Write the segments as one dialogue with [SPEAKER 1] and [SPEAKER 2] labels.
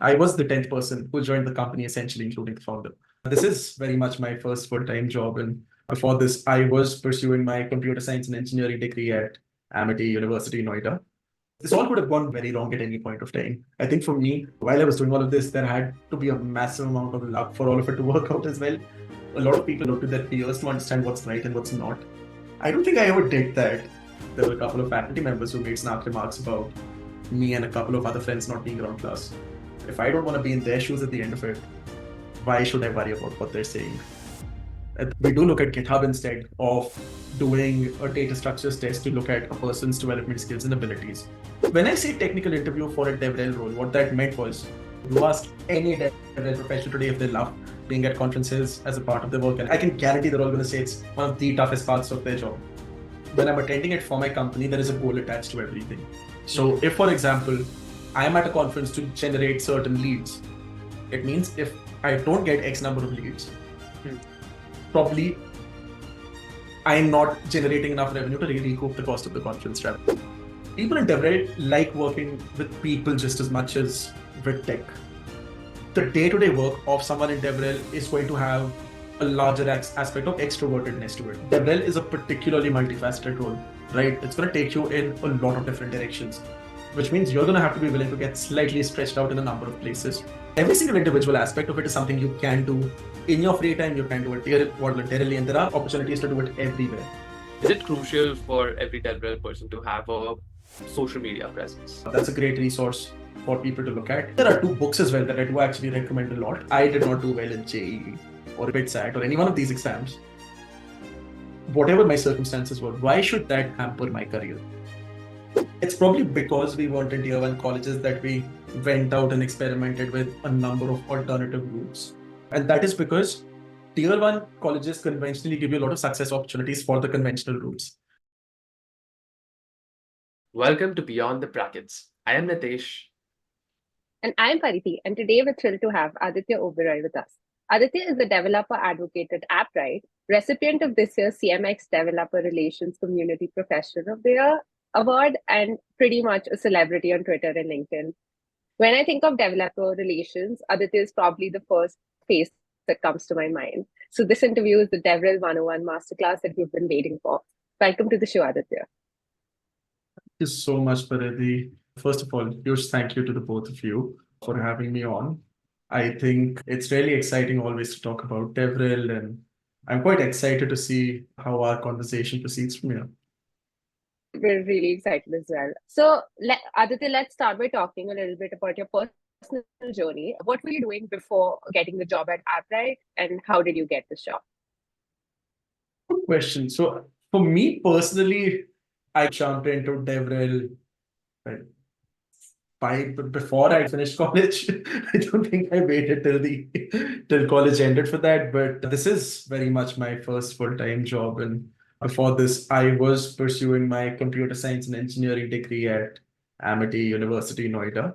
[SPEAKER 1] I was the 10th person who joined the company, essentially, including the founder. This is very much my first full-time job. And before this, I was pursuing my computer science and engineering degree at Amity University, Noida. This all could have gone very wrong at any point of time. I think for me, while I was doing all of this, there had to be a massive amount of luck for all of it to work out as well. A lot of people look to their peers to understand what's right and what's not. I don't think I ever did that. There were a couple of faculty members who made snark remarks about me and a couple of other friends not being around class. If I don't want to be in their shoes at the end of it, why should I worry about what they're saying? We do look at GitHub instead of doing a data structures test to look at a person's development skills and abilities. When I say technical interview for a DevRel role, what that meant was you ask any DevRel professional today if they love being at conferences as a part of their work, and I can guarantee they're all going to say it's one of the toughest parts of their job. When I'm attending it for my company, there is a goal attached to everything. So if, for example, I'm at a conference to generate certain leads, it means if I don't get X number of leads, probably I'm not generating enough revenue to really recoup the cost of the conference travel. People in DevRel like working with people just as much as with tech. The day-to-day work of someone in DevRel is going to have a larger aspect of extrovertedness to it. DevRel is a particularly multifaceted role, right? It's going to take you in a lot of different directions, which means you're going to have to be willing to get slightly stretched out in a number of places. Every single individual aspect of it is something you can do in your free time. You can do it voluntarily, and there are opportunities to do it everywhere.
[SPEAKER 2] Is it crucial for every DevRel person to have a social media presence?
[SPEAKER 1] That's a great resource for people to look at. There are 2 books as well that I do actually recommend a lot. I did not do well in JEE or BitSat or any one of these exams. Whatever my circumstances were, why should that hamper my career? It's probably because we weren't in tier 1 colleges that we went out and experimented with a number of alternative routes. And that is because tier 1 colleges conventionally give you a lot of success opportunities for the conventional routes.
[SPEAKER 2] Welcome to Beyond the Brackets. I am Nitesh.
[SPEAKER 3] And I'm Pariti, and today we're thrilled to have Aditya Oberai with us. Aditya is the developer advocate at Appwrite, recipient of this year's CMX Developer Relations Community Professional of the Year award, and pretty much a celebrity on Twitter and LinkedIn. When I think of developer relations, Aditya is probably the first face that comes to my mind. So this interview is the DevRel 101 masterclass that we've been waiting for. Welcome to the show, Aditya.
[SPEAKER 1] Thank you so much, Pariti. First of all, huge thank you to the both of you for having me on. I think it's really exciting always to talk about DevRel, and I'm quite excited to see how our conversation proceeds from here.
[SPEAKER 3] We're really excited as well. So, Aditya, let's start by talking a little bit about your personal journey. What were you doing before getting the job at Appwrite, and how did you get this job?
[SPEAKER 1] Good question. So, for me personally, I jumped into DevRel before I finished college. I don't think I waited till college ended for that, but this is very much my first full-time job. And before this, I was pursuing my computer science and engineering degree at Amity University, Noida.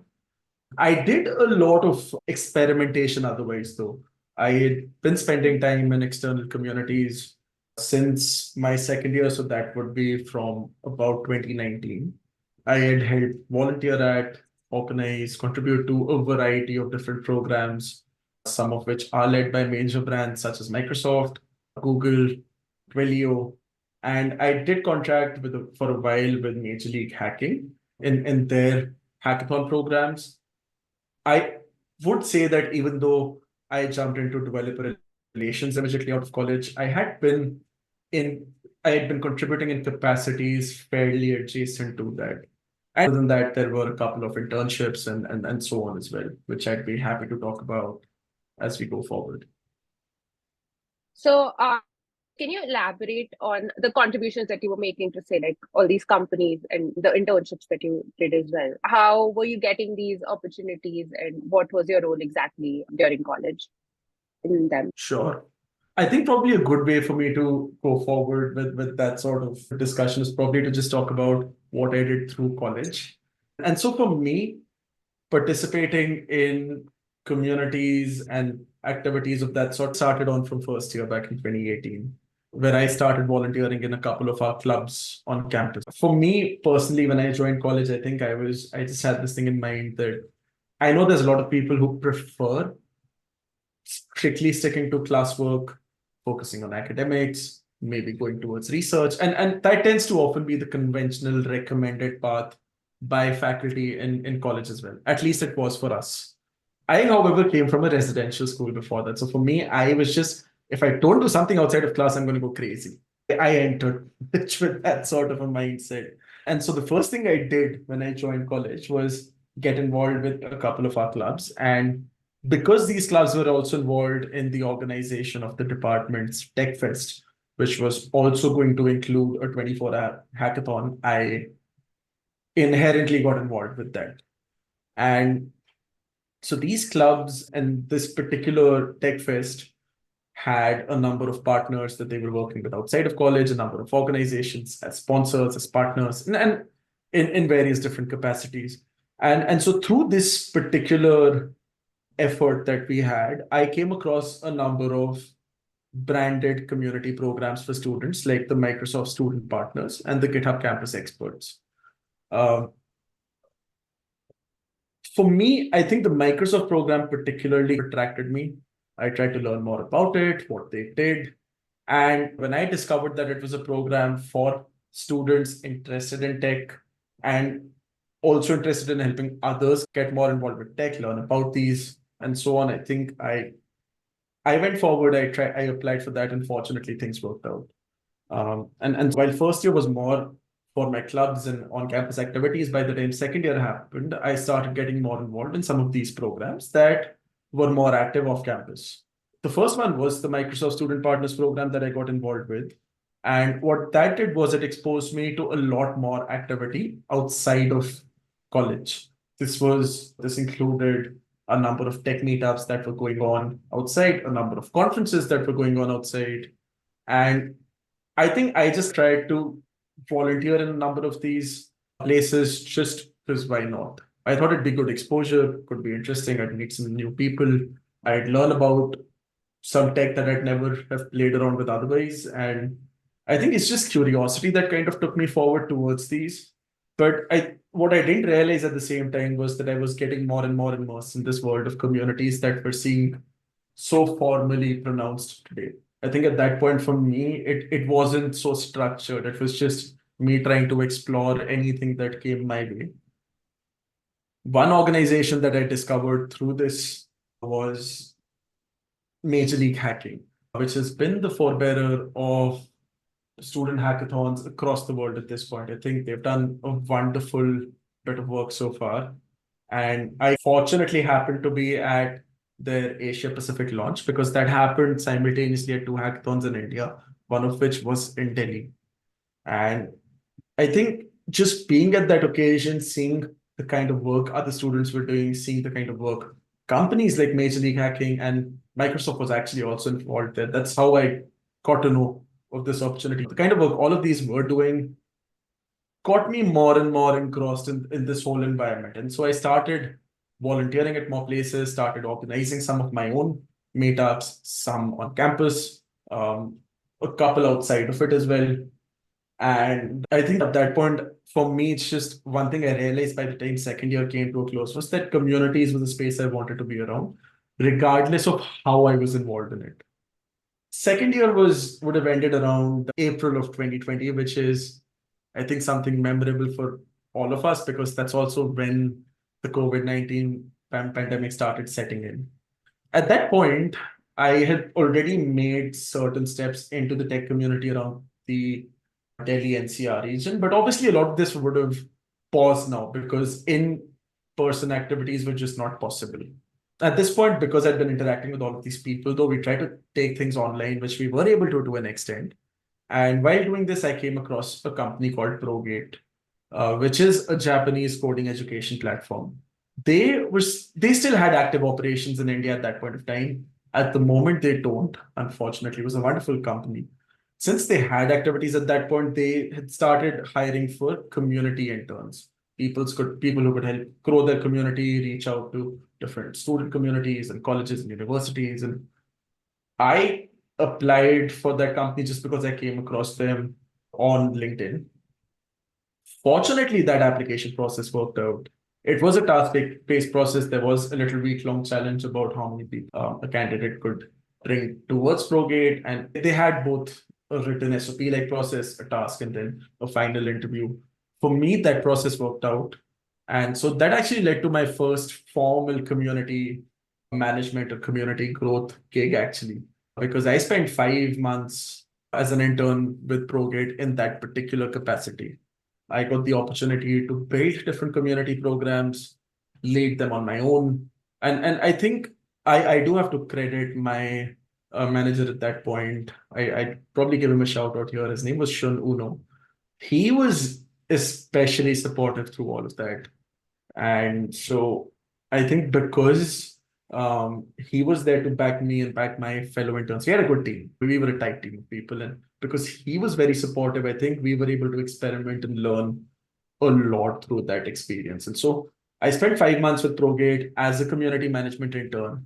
[SPEAKER 1] I did a lot of experimentation otherwise, though. I had been spending time in external communities since my second year, so that would be from about 2019. I had helped volunteer at, organize, contribute to a variety of different programs, some of which are led by major brands such as Microsoft, Google, Twilio, and I did contract for a while with Major League Hacking in their hackathon programs. I would say that even though I jumped into developer relations immediately out of college, I had been contributing in capacities fairly adjacent to that. And other than that, there were a couple of internships and so on as well, which I'd be happy to talk about as we go forward.
[SPEAKER 3] So, can you elaborate on the contributions that you were making to, say, like all these companies and the internships that you did as well? How were you getting these opportunities, and what was your role exactly during college in them?
[SPEAKER 1] Sure. I think probably a good way for me to go forward with that sort of discussion is probably to just talk about what I did through college. And so for me, participating in communities and activities of that sort started on from first year back in 2018, where I started volunteering in a couple of our clubs on campus. For me personally, when I joined college, I think I just had this thing in mind that I know there's a lot of people who prefer strictly sticking to classwork, focusing on academics, maybe going towards research. And that tends to often be the conventional recommended path by faculty in college as well. At least it was for us. I, however, came from a residential school before that. So for me, I was just, if I don't do something outside of class, I'm going to go crazy. I entered with that sort of a mindset. And so the first thing I did when I joined college was get involved with a couple of our clubs. And because these clubs were also involved in the organization of the department's Tech Fest, which was also going to include a 24-hour hackathon, I inherently got involved with that. And so these clubs and this particular Tech Fest had a number of partners that they were working with outside of college, a number of organizations as sponsors, as partners, and in various different capacities. And so through this particular effort that we had, I came across a number of branded community programs for students, like the Microsoft Student Partners and the GitHub Campus Experts. For me, I think the Microsoft program particularly attracted me. I tried to learn more about it, what they did. And when I discovered that it was a program for students interested in tech and also interested in helping others get more involved with tech, learn about these, and so on, I think I went forward, I applied for that, and fortunately things worked out. And while first year was more for my clubs and on-campus activities, by the time second year happened, I started getting more involved in some of these programs that were more active off campus. The first one was the Microsoft Student Partners program that I got involved with. And what that did was it exposed me to a lot more activity outside of college. This included a number of tech meetups that were going on outside, a number of conferences that were going on outside. And I think I just tried to volunteer in a number of these places just because why not? I thought it'd be good exposure, could be interesting. I'd meet some new people. I'd learn about some tech that I'd never have played around with otherwise. And I think it's just curiosity that kind of took me forward towards these. But what I didn't realize at the same time was that I was getting more and more immersed in this world of communities that we're seeing so formally pronounced today. I think at that point for me, it wasn't so structured. It was just me trying to explore anything that came my way. One organization that I discovered through this was Major League Hacking, which has been the forebearer of student hackathons across the world at this point. I think they've done a wonderful bit of work so far. And I fortunately happened to be at their Asia Pacific launch because that happened simultaneously at two hackathons in India, one of which was in Delhi. And I think just being at that occasion, seeing the kind of work other students were doing, seeing the kind of work companies like Major League Hacking and Microsoft was actually also involved there. That's how I got to know of this opportunity. The kind of work all of these were doing got me more and more engrossed in this whole environment. And so I started volunteering at more places, started organizing some of my own meetups, some on campus, a couple outside of it as well. And I think at that point, for me, it's just one thing I realized by the time second year came to a close was that communities was a space I wanted to be around, regardless of how I was involved in it. Second year would have ended around April of 2020, which is, I think, something memorable for all of us because that's also when the COVID-19 pandemic started setting in. At that point, I had already made certain steps into the tech community around the Delhi NCR region, but obviously a lot of this would have paused now because in-person activities were just not possible. At this point, because I'd been interacting with all of these people, though, we tried to take things online, which we were able to an extent. And while doing this, I came across a company called ProGate, which is a Japanese coding education platform. They still had active operations in India at that point of time. At the moment, they don't. Unfortunately, it was a wonderful company. Since they had activities at that point, they had started hiring for community interns. People who could help grow their community, reach out to different student communities and colleges and universities. And I applied for that company just because I came across them on LinkedIn. Fortunately, that application process worked out. It was a task-based process. There was a little week-long challenge about how many people a candidate could bring towards ProGate, and they had both a written SOP-like process, a task, and then a final interview. For me, that process worked out. And so that actually led to my first formal community management or community growth gig, actually, because I spent 5 months as an intern with ProGate in that particular capacity. I got the opportunity to build different community programs, lead them on my own. And I think I do have to credit my manager at that point. I'd probably give him a shout out here. His name was Shun Uno. He was especially supportive through all of that. And so I think because he was there to back me and back my fellow interns, we had a good team. We were a tight team of people. And because he was very supportive, I think we were able to experiment and learn a lot through that experience. And so I spent 5 months with ProGate as a community management intern.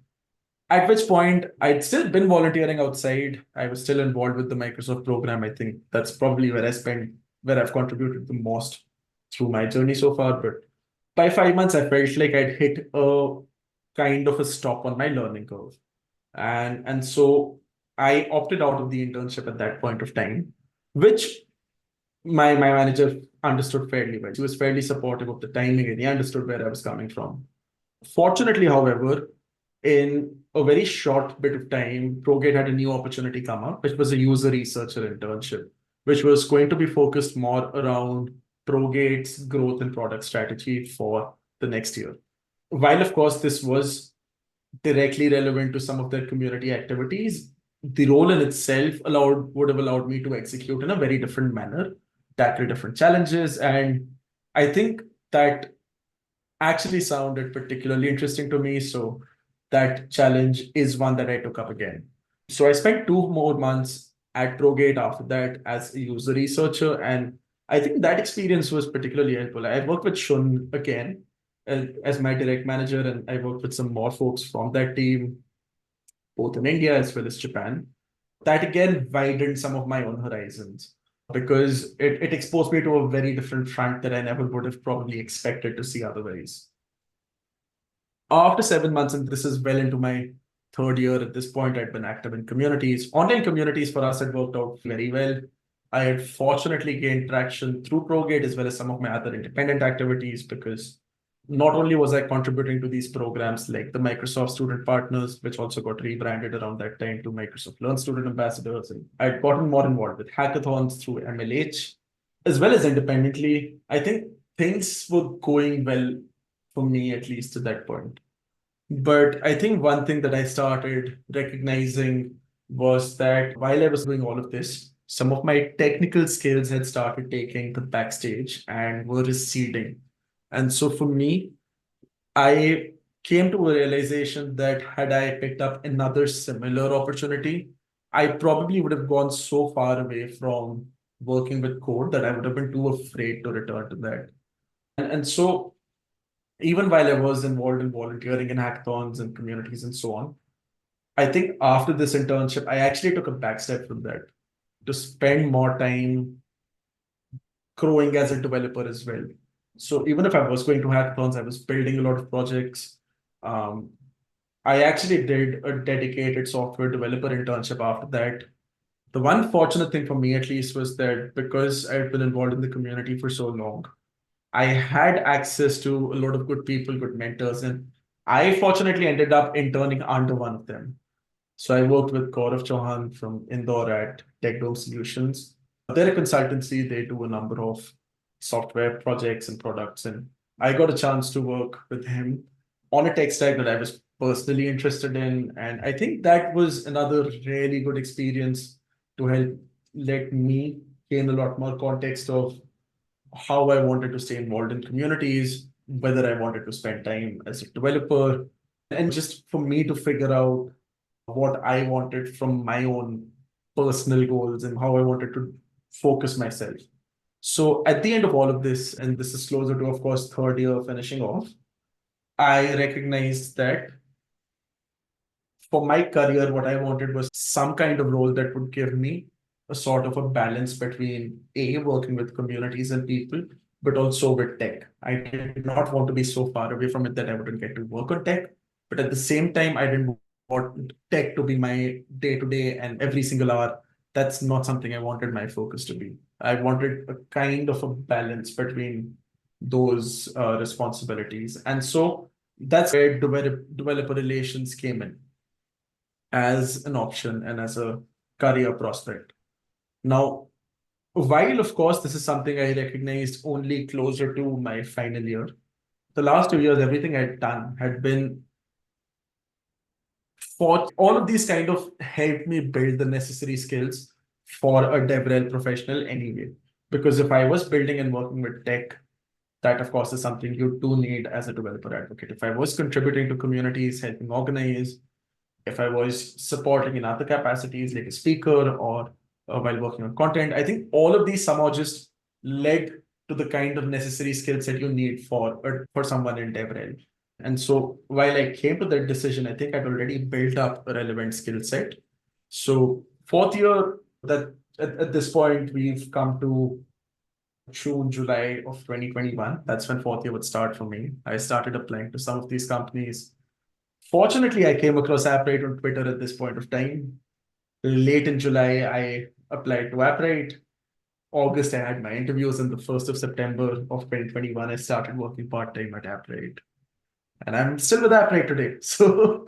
[SPEAKER 1] At which point I'd still been volunteering outside. I was still involved with the Microsoft program. I think that's probably where I've contributed the most through my journey so far. But by 5 months, I felt like I'd hit a kind of a stop on my learning curve. And so I opted out of the internship at that point of time, which my manager understood fairly well. He was fairly supportive of the timing and he understood where I was coming from. Fortunately, however, in a very short bit of time, ProGate had a new opportunity come up, which was a user researcher internship, which was going to be focused more around ProGate's growth and product strategy for the next year. While, of course, this was directly relevant to some of their community activities, the role in itself would have allowed me to execute in a very different manner, tackle different challenges. And I think that actually sounded particularly interesting to me. So that challenge is one that I took up again. So I spent 2 more months at ProGate after that as a user researcher. And I think that experience was particularly helpful. I worked with Shun again as my direct manager, and I worked with some more folks from that team, both in India as well as Japan. That again widened some of my own horizons because it exposed me to a very different front that I never would have probably expected to see otherwise. After 7 months, and this is well into my third year at this point, I'd been active in communities. Online communities for us had worked out very well. I had fortunately gained traction through ProGate as well as some of my other independent activities because not only was I contributing to these programs like the Microsoft Student Partners, which also got rebranded around that time to Microsoft Learn Student Ambassadors, and I'd gotten more involved with hackathons through MLH, as well as independently. I think things were going well for me, at least to that point. But I think one thing that I started recognizing was that while I was doing all of this, some of my technical skills had started taking the backstage and were receding. And so for me, I came to a realization that had I picked up another similar opportunity, I probably would have gone so far away from working with code that I would have been too afraid to return to that. And so even while I was involved in volunteering in hackathons and communities and so on, I think after this internship, I actually took a back step from that to spend more time growing as a developer as well. So even if I was going to hackathons, I was building a lot of projects. I actually did a dedicated software developer internship after that. The one fortunate thing for me, at least, was that because I've been involved in the community for so long, I had access to a lot of good people, good mentors, and I fortunately ended up interning under one of them. So I worked with Gaurav Chauhan from Indore at TechDome Solutions. They're a consultancy. They do a number of software projects and products. And I got a chance to work with him on a tech stack that I was personally interested in. And I think that was another really good experience to help let me gain a lot more context of how I wanted to stay involved in communities, whether I wanted to spend time as a developer, and just for me to figure out what I wanted from my own personal goals and how I wanted to focus myself. So at the end of all of this, and this is closer to, of course, third year finishing off, I recognized that for my career, what I wanted was some kind of role that would give me a sort of a balance between A, working with communities and people, but also with tech. I did not want to be so far away from it that I wouldn't get to work on tech. But at the same time, I didn't want tech to be my day-to-day and every single hour. That's not something I wanted my focus to be. I wanted a kind of a balance between those responsibilities. And so that's where developer relations came in as an option and as a career prospect. Now, while of course this is something I recognized only closer to my final year, the last 2 years, everything I'd done had been for all of these kind of helped me build the necessary skills for a DevRel professional anyway. Because if I was building and working with tech, that of course is something you do need as a developer advocate. If I was contributing to communities, helping organize, if I was supporting in other capacities like a speaker or while working on content, I think all of these somehow just led to the kind of necessary skill set you need for someone in DevRel. And so while I came to that decision, I think I'd already built up a relevant skill set. So fourth year, that at this point, we've come to June, July of 2021. That's when fourth year would start for me. I started applying to some of these companies. Fortunately, I came across Appwrite on Twitter at this point of time. Late in July, I applied to Appwrite. August, I had my interviews, and the 1st of September of 2021, I started working part-time at Appwrite. And I'm still with Appwrite today. So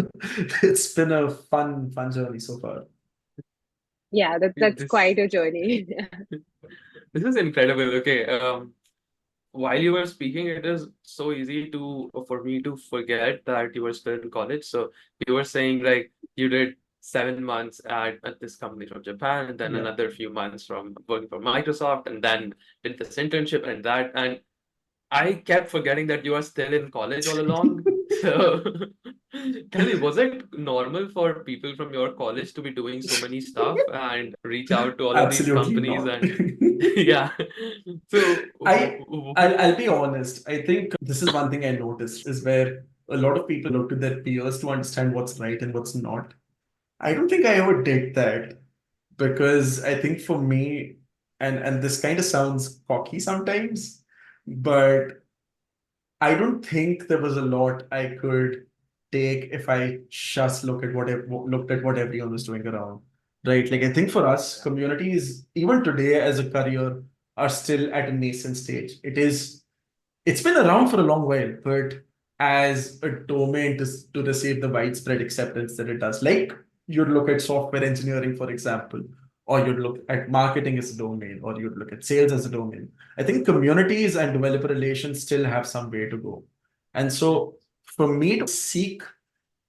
[SPEAKER 1] it's been a fun journey so far.
[SPEAKER 3] Yeah, that's
[SPEAKER 2] This
[SPEAKER 3] quite a journey.
[SPEAKER 2] this is incredible. Okay. While you were speaking, it is so easy for me to forget that you were still in college. So you were saying like you did 7 months at this company from Japan, and then
[SPEAKER 1] Yeah.
[SPEAKER 2] another few months from working for Microsoft, and then did this internship and that. And I kept forgetting that you are still in college all along. So tell me, was it normal for people from your college to be doing so many stuff and reach out to all of these
[SPEAKER 1] Absolutely
[SPEAKER 2] companies
[SPEAKER 1] not.
[SPEAKER 2] and yeah. So
[SPEAKER 1] I'll be honest. I think this is one thing I noticed is where a lot of people look to their peers to understand what's right and what's not. I don't think I ever did that because I think for me, and this kind of sounds cocky sometimes, but I don't think there was a lot I could take if I just looked at what everyone was doing around, right? Like I think for us, communities even today as a career are still at a nascent stage. It's been around for a long while, but as a domain to receive the widespread acceptance that it does, like you'd look at software engineering, for example, or you'd look at marketing as a domain, or you'd look at sales as a domain. I think communities and developer relations still have some way to go. And so for me to seek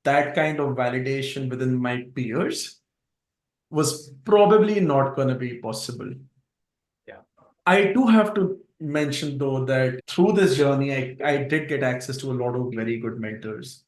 [SPEAKER 1] that kind of validation within my peers was probably not going to be possible.
[SPEAKER 2] yeah.
[SPEAKER 1] I do have to mention though that through this journey, I did get access to a lot of very good mentors.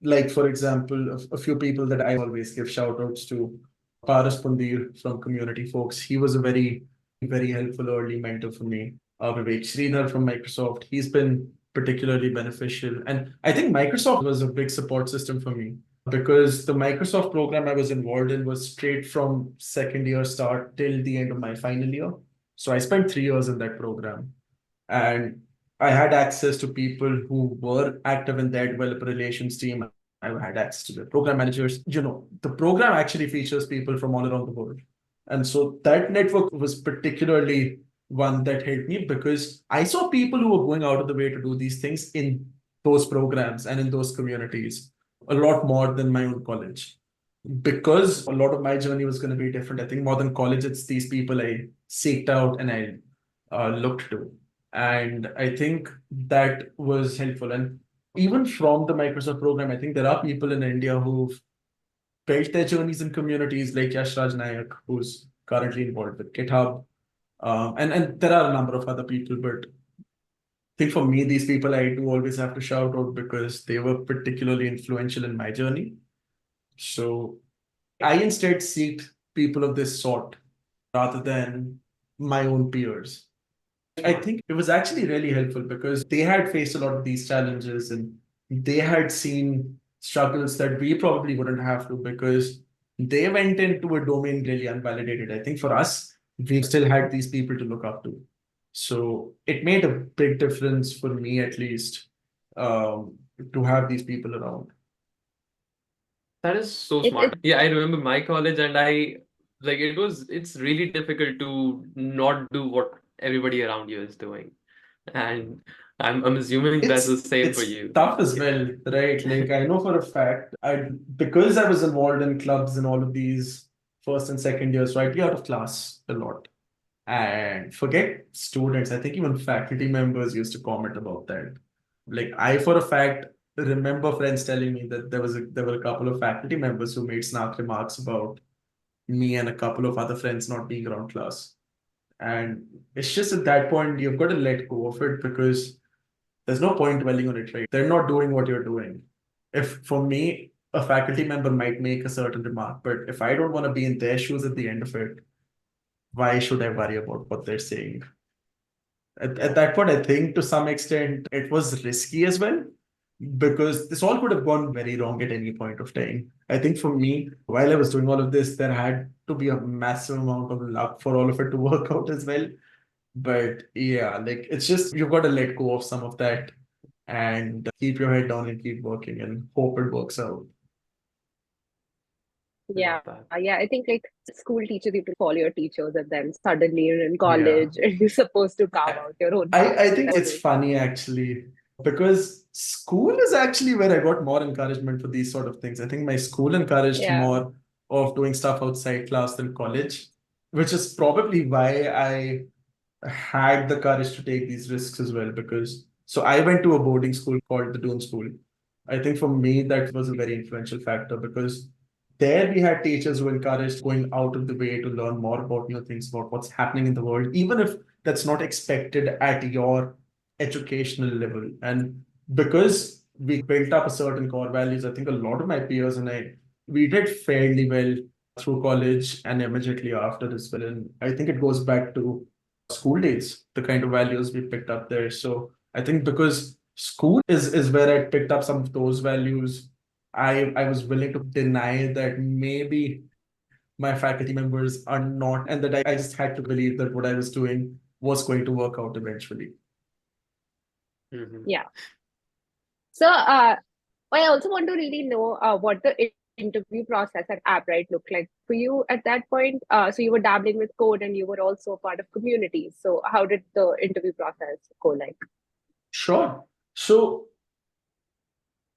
[SPEAKER 1] Like, for example, a few people that I always give shout outs to. Paras Pundir from Community Folks. He was a very helpful early mentor for me. Vivek Sridhar from Microsoft. He's been particularly beneficial. And I think Microsoft was a big support system for me because the Microsoft program I was involved in was straight from second year start till the end of my final year. So I spent 3 years in that program. And I had access to people who were active in their developer relations team. I had access to the program managers. The program actually features people from all around the world. And so that network was particularly one that helped me because I saw people who were going out of the way to do these things in those programs and in those communities a lot more than my own college. Because a lot of my journey was going to be different. I think more than college, it's these people I seeked out and I looked to. And I think that was helpful. And even from the Microsoft program, I think there are people in India who've built their journeys in communities like Yash Raj Nayak, who's currently involved with GitHub. And there are a number of other people, but I think for me, these people I do always have to shout out because they were particularly influential in my journey. So I instead seeked people of this sort rather than my own peers. I think it was actually really helpful because they had faced a lot of these challenges and they had seen struggles that we probably wouldn't have to because they went into a domain really unvalidated. I think for us, we still had these people to look up to. So it made a big difference for me, at least, to have these people around.
[SPEAKER 2] That is so
[SPEAKER 3] It,
[SPEAKER 2] smart. Yeah, I remember my college, and it's really difficult to not do what everybody around you is doing. And I'm assuming that's the same for
[SPEAKER 1] It's
[SPEAKER 2] you.
[SPEAKER 1] tough as
[SPEAKER 2] Yeah.
[SPEAKER 1] well, right? Like I know for a fact, because I was involved in clubs and all of these first and second years, so I'd be out of class a lot. And forget students, I think even faculty members used to comment about that. Like I, for a fact, remember friends telling me that there were a couple of faculty members who made snark remarks about me and a couple of other friends not being around class. And it's just at that point you've got to let go of it because there's no point dwelling on it, right? They're not doing what you're doing. If for me, a faculty member might make a certain remark, but if I don't want to be in their shoes at the end of it, why should I worry about what they're saying? At that point, I think to some extent it was risky as well, because this all could have gone very wrong at any point of time. I think for me, while I was doing all of this, there had to be a massive amount of luck for all of it to work out as well. But yeah, like it's just you've got to let go of some of that and keep your head down and keep working and hope it works out.
[SPEAKER 3] yeah,
[SPEAKER 2] Love that.
[SPEAKER 3] yeah. I think like school teaches you to follow your teachers, and then suddenly you're in
[SPEAKER 1] Yeah.
[SPEAKER 3] college and you're supposed to carve out your own path.
[SPEAKER 1] I think
[SPEAKER 3] That's
[SPEAKER 1] it's funny actually because school is actually where I got more encouragement for these sort of things. I think my school encouraged
[SPEAKER 3] yeah,
[SPEAKER 1] more of doing stuff outside class than college, which is probably why I had the courage to take these risks as well. Because so I went to a boarding school called the Doon School. I think for me that was a very influential factor because there we had teachers who encouraged going out of the way to learn more about new things, about what's happening in the world, even if that's not expected at your educational level. And because we built up a certain core values, I think a lot of my peers and I, we did fairly well through college and immediately after as well. And I think it goes back to school days, the kind of values we picked up there. So I think because school is where I picked up some of those values, I was willing to deny that maybe my faculty members are not, and that I just had to believe that what I was doing was going to work out eventually.
[SPEAKER 2] Mhm.
[SPEAKER 3] yeah. So, I also want to really know what the interview process at Appwrite looked like for you at that point. So you were dabbling with code and you were also part of communities. So how did the interview process go like?
[SPEAKER 1] Sure. So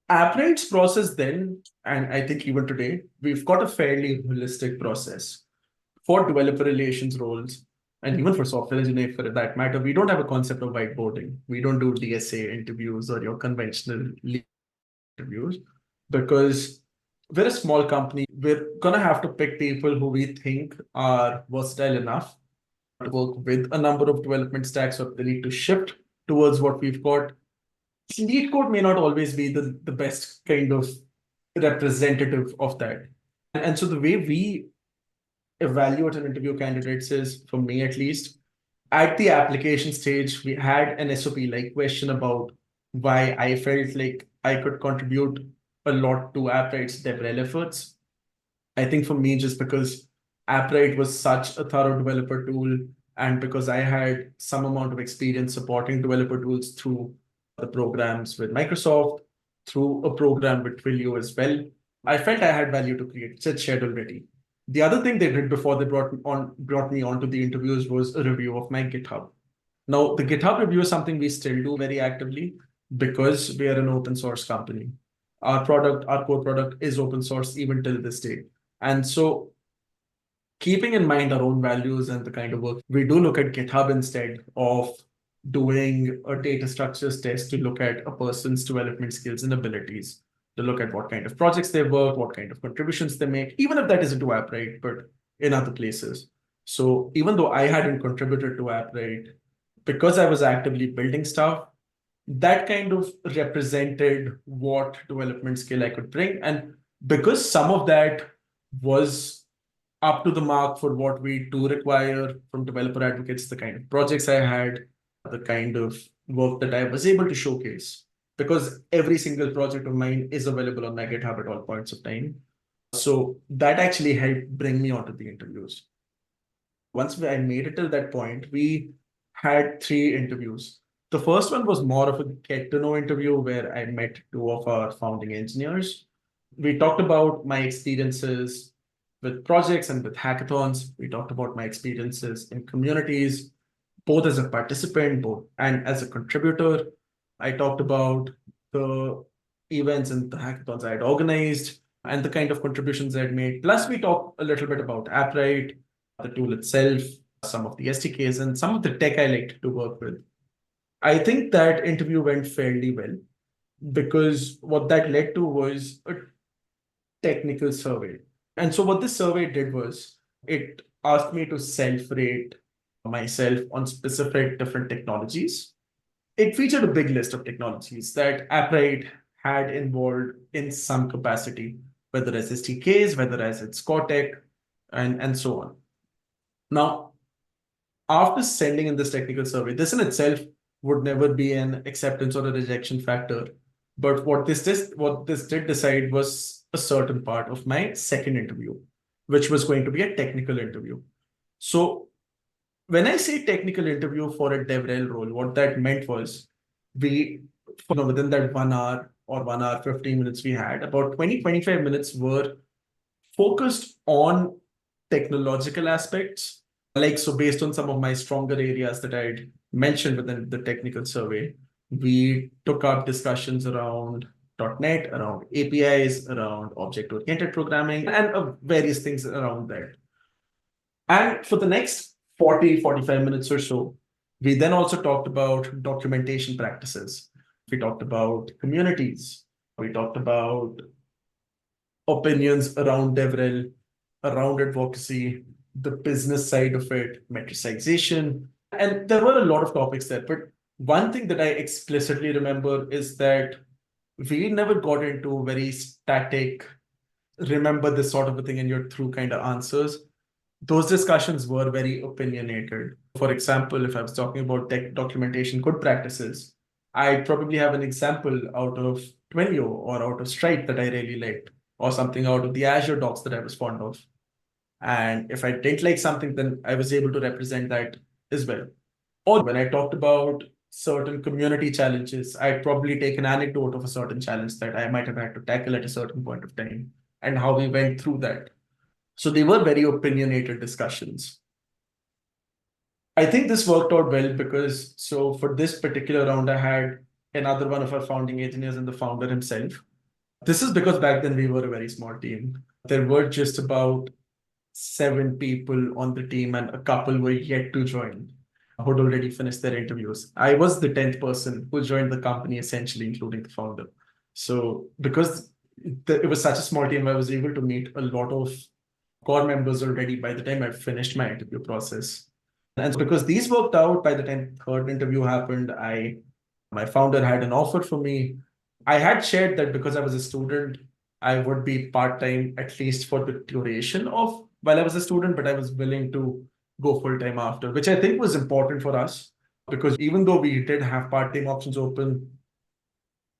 [SPEAKER 1] Appwrite's process then, and I think even today, we've got a fairly holistic process for developer relations roles, and even for software engineer for that matter. We don't have a concept of whiteboarding. We don't do DSA interviews or your conventional interviews because we're a small company. We're gonna have to pick people who we think are versatile enough to work with a number of development stacks, or they need to shift towards what we've got. Lead code may not always be the best kind of representative of that. And so the way we evaluate and interview candidates is, for me at least, at the application stage, we had an SOP like question about why I felt like I could contribute a lot to Appwrite's DevRel efforts. I think for me, just because Appwrite was such a thorough developer tool, and because I had some amount of experience supporting developer tools through the programs with Microsoft, through a program with Twilio as well, I felt I had value to create. It's shared already. The other thing they did before they brought me onto the interviews was a review of my GitHub. Now, the GitHub review is something we still do very actively because we are an open source company. Our product, our core product is open source even till this day. And so, keeping in mind our own values and the kind of work, we do look at GitHub instead of doing a data structures test to look at a person's development skills and abilities, to look at what kind of projects they work, what kind of contributions they make, even if that isn't to Appwrite, but in other places. So even though I hadn't contributed to Appwrite, because I was actively building stuff, that kind of represented what development skill I could bring. And because some of that was up to the mark for what we do require from developer advocates, the kind of projects I had, the kind of work that I was able to showcase, because every single project of mine is available on my GitHub at all points of time. So that actually helped bring me onto the interviews. Once I made it till that point, we had 3 interviews. The first one was more of a get to know interview where I met 2 of our founding engineers. We talked about my experiences with projects and with hackathons. We talked about my experiences in communities, both as a participant, both and as a contributor. I talked about the events and the hackathons I had organized and the kind of contributions I'd made. Plus, we talked a little bit about Appwrite, the tool itself, some of the SDKs, and some of the tech I liked to work with. I think that interview went fairly well because what that led to was a technical survey. And so what this survey did was it asked me to self-rate myself on specific different technologies. It featured a big list of technologies that Appwrite had involved in some capacity, whether as SDKs, whether as its core tech, and so on. Now, after sending in this technical survey, this in itself would never be an acceptance or a rejection factor. But what this did decide was a certain part of my second interview, which was going to be a technical interview. So when I say technical interview for a DevRel role, what that meant was within that 1 hour or 1 hour, 15 minutes we had, about 20, 25 minutes were focused on technological aspects. So based on some of my stronger areas that I'd mentioned within the technical survey, we took up discussions around .NET, around APIs, around object-oriented programming, and various things around that. And for the next 40, 45 minutes or so, we then also talked about documentation practices. We talked about communities. We talked about opinions around DevRel, around advocacy, the business side of it, metricization. And there were a lot of topics there. But one thing that I explicitly remember is that we never got into very static, remember this sort of a thing and you're through kind of answers. Those discussions were very opinionated. For example, if I was talking about tech documentation good practices, I'd probably have an example out of Twilio or out of Stripe that I really liked, or something out of the Azure docs that I was fond of. And if I didn't like something, then I was able to represent that as well. Or when I talked about certain community challenges, I'd probably take an anecdote of a certain challenge that I might have had to tackle at a certain point of time and how we went through that. So they were very opinionated discussions. I think this worked out well because for this particular round, I had another one of our founding engineers and the founder himself. This is because back then we were a very small team. There were just about 7 people on the team and a couple were yet to join who had already finished their interviews. I was the 10th person who joined the company, essentially, including the founder. So because it was such a small team, I was able to meet a lot of core members already by the time I finished my interview process. And because these worked out, by the time the third interview happened, my founder had an offer for me. I had shared that because I was a student, I would be part-time at least for the duration of while I was a student, but I was willing to go full-time after, which I think was important for us because even though we did have part-time options open,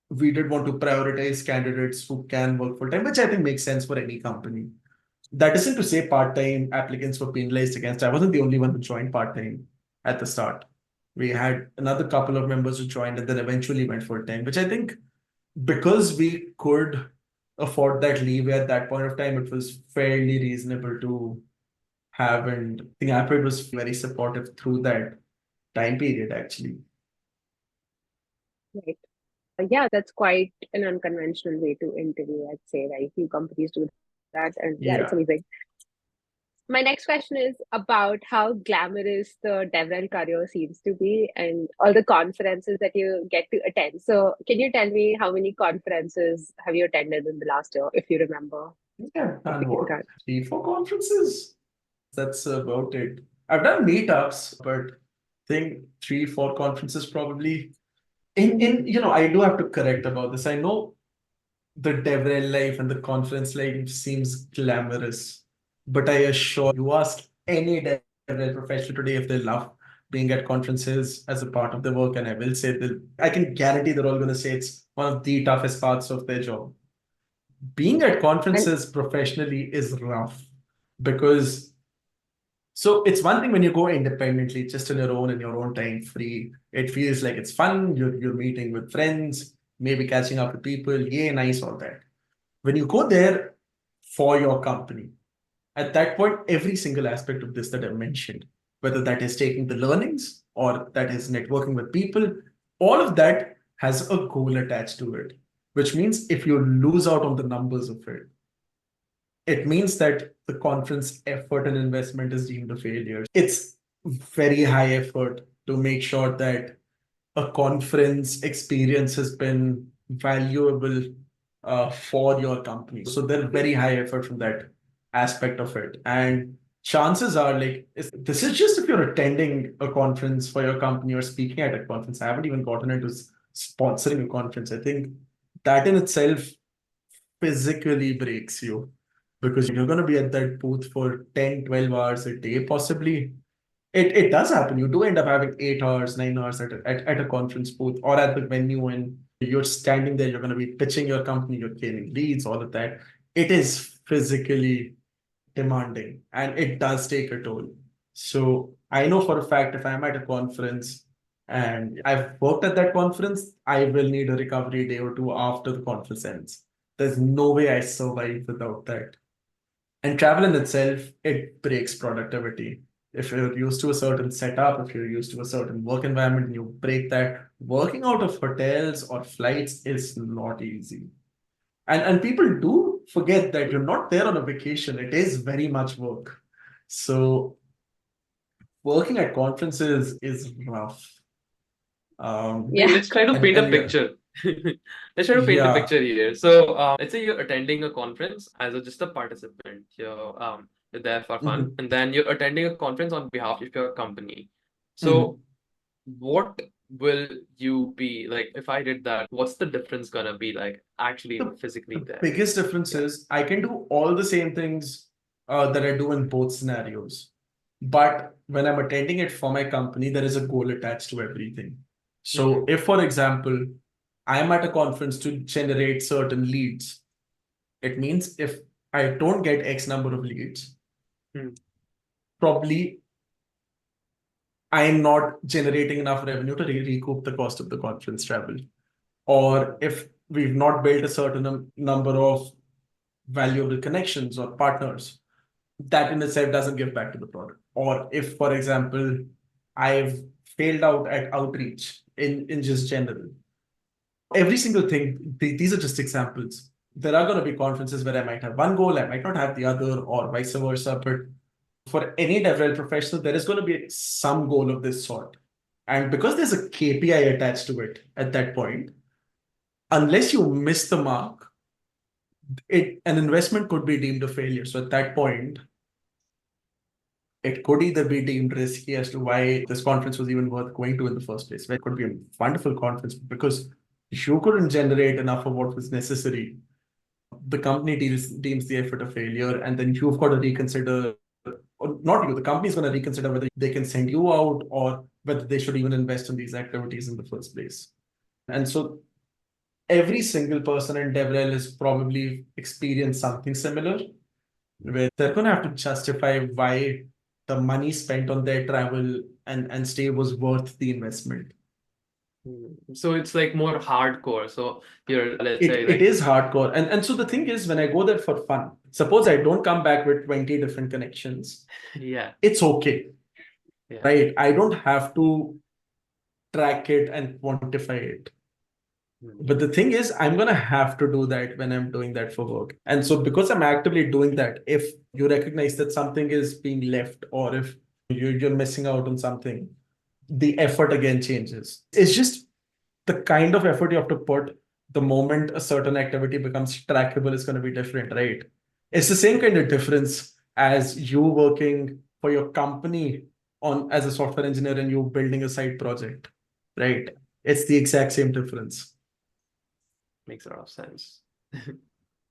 [SPEAKER 1] we did want to prioritize candidates who can work full-time, which I think makes sense for any company. That isn't to say part-time applicants were penalized against. I wasn't the only one who joined part-time at the start. We had another couple of members who joined and then eventually went full-time, which I think because we could afford that leeway at that point of time, it was fairly reasonable to have. And I think Appwrite was very supportive through that time period, actually.
[SPEAKER 3] Right. Yeah, that's quite an unconventional way to interview, I'd say, right? Few companies do that, and it's amazing. My next question is about how glamorous the DevRel career seems to be and all the conferences that you get to attend. So can you tell me how many conferences have you attended in the last year, if you remember?
[SPEAKER 1] Yeah, I've done what? 3, 4 conferences. That's about it. I've done meetups, but I think 3, 4 conferences probably. I do have to correct about this. I know the DevRel life and the conference life seems glamorous, but I assure you, ask any DevRel professional today if they love being at conferences as a part of their work, and I will say that I can guarantee they're all going to say it's one of the toughest parts of their job. Being at conferences professionally is rough because So it's one thing when you go independently, just on your own in your own time, free. It feels like it's fun. You're meeting with friends, maybe catching up with people. Yay, nice, all that. When you go there for your company, at that point, every single aspect of this that I mentioned, whether that is taking the learnings or that is networking with people, all of that has a goal attached to it, which means if you lose out on the numbers of it, it means that the conference effort and investment is deemed a failure. It's very high effort to make sure that a conference experience has been valuable for your company. So there's very high effort from that aspect of it. And chances are this is just if you're attending a conference for your company or speaking at a conference. I haven't even gotten into sponsoring a conference. I think that in itself physically breaks you because you're going to be at that booth for 10, 12 hours a day, possibly. It does happen. You do end up having 8 hours, 9 hours at a conference booth or at the venue, and you're standing there, you're going to be pitching your company, you're gaining leads, all of that. It is physically demanding and it does take a toll. So I know for a fact if I'm at a conference and I've worked at that conference, I will need a recovery day or two after the conference ends. There's no way I survive without that. And travel in itself, it breaks productivity. If you're used to a certain setup, if you're used to a certain work environment, and you break that, working out of hotels or flights is not easy. And people do forget that you're not there on a vacation. It is very much work. So working at conferences is rough.
[SPEAKER 3] Yeah.
[SPEAKER 2] Let's try to paint a
[SPEAKER 1] yeah.
[SPEAKER 2] picture. Let's try to paint a
[SPEAKER 1] Yeah.
[SPEAKER 2] picture here. So, let's say you're attending a conference as just a participant. You're there for fun, and then you're attending a conference on behalf of your company. So, what will you be like if I did that? What's the difference gonna be like actually physically
[SPEAKER 1] The
[SPEAKER 2] there?
[SPEAKER 1] biggest difference is I can do all the same things that I do in both scenarios. But when I'm attending it for my company, there is a goal attached to everything. So if, for example, I'm at a conference to generate certain leads, it means if I don't get X number of leads, probably I'm not generating enough revenue to recoup the cost of the conference travel. Or if we've not built a certain number of valuable connections or partners, that in itself doesn't give back to the product. Or if, for example, I've failed out at outreach in just general. Every single thing, these are just examples. There are going to be conferences where I might have one goal, I might not have the other, or vice versa. But for any DevRel professional, there is going to be some goal of this sort. And because there's a KPI attached to it at that point, unless you miss the mark, an investment could be deemed a failure. So at that point, it could either be deemed risky as to why this conference was even worth going to in the first place. It could be a wonderful conference because you couldn't generate enough of what was necessary. The company deems the effort a failure, and then you've got to reconsider, or not you, the company's going to reconsider whether they can send you out or whether they should even invest in these activities in the first place. And so every single person in DevRel has probably experienced something similar, where they're going to have to justify why the money spent on their travel and stay was worth the investment.
[SPEAKER 2] So it's like more hardcore. So let's say
[SPEAKER 1] it is hardcore. And so the thing is, when I go there for fun, suppose I don't come back with 20 different connections.
[SPEAKER 2] Yeah.
[SPEAKER 1] It's okay.
[SPEAKER 2] Yeah.
[SPEAKER 1] Right? I don't have to track it and quantify it. But the thing is, I'm going to have to do that when I'm doing that for work. And so because I'm actively doing that, if you recognize that something is being left or if you're missing out on something, the effort again changes. It's just the kind of effort you have to put the moment a certain activity becomes trackable is going to be different, right? It's the same kind of difference as you working for your company as a software engineer and you building a side project, right? It's the exact same difference.
[SPEAKER 2] Makes a lot of sense.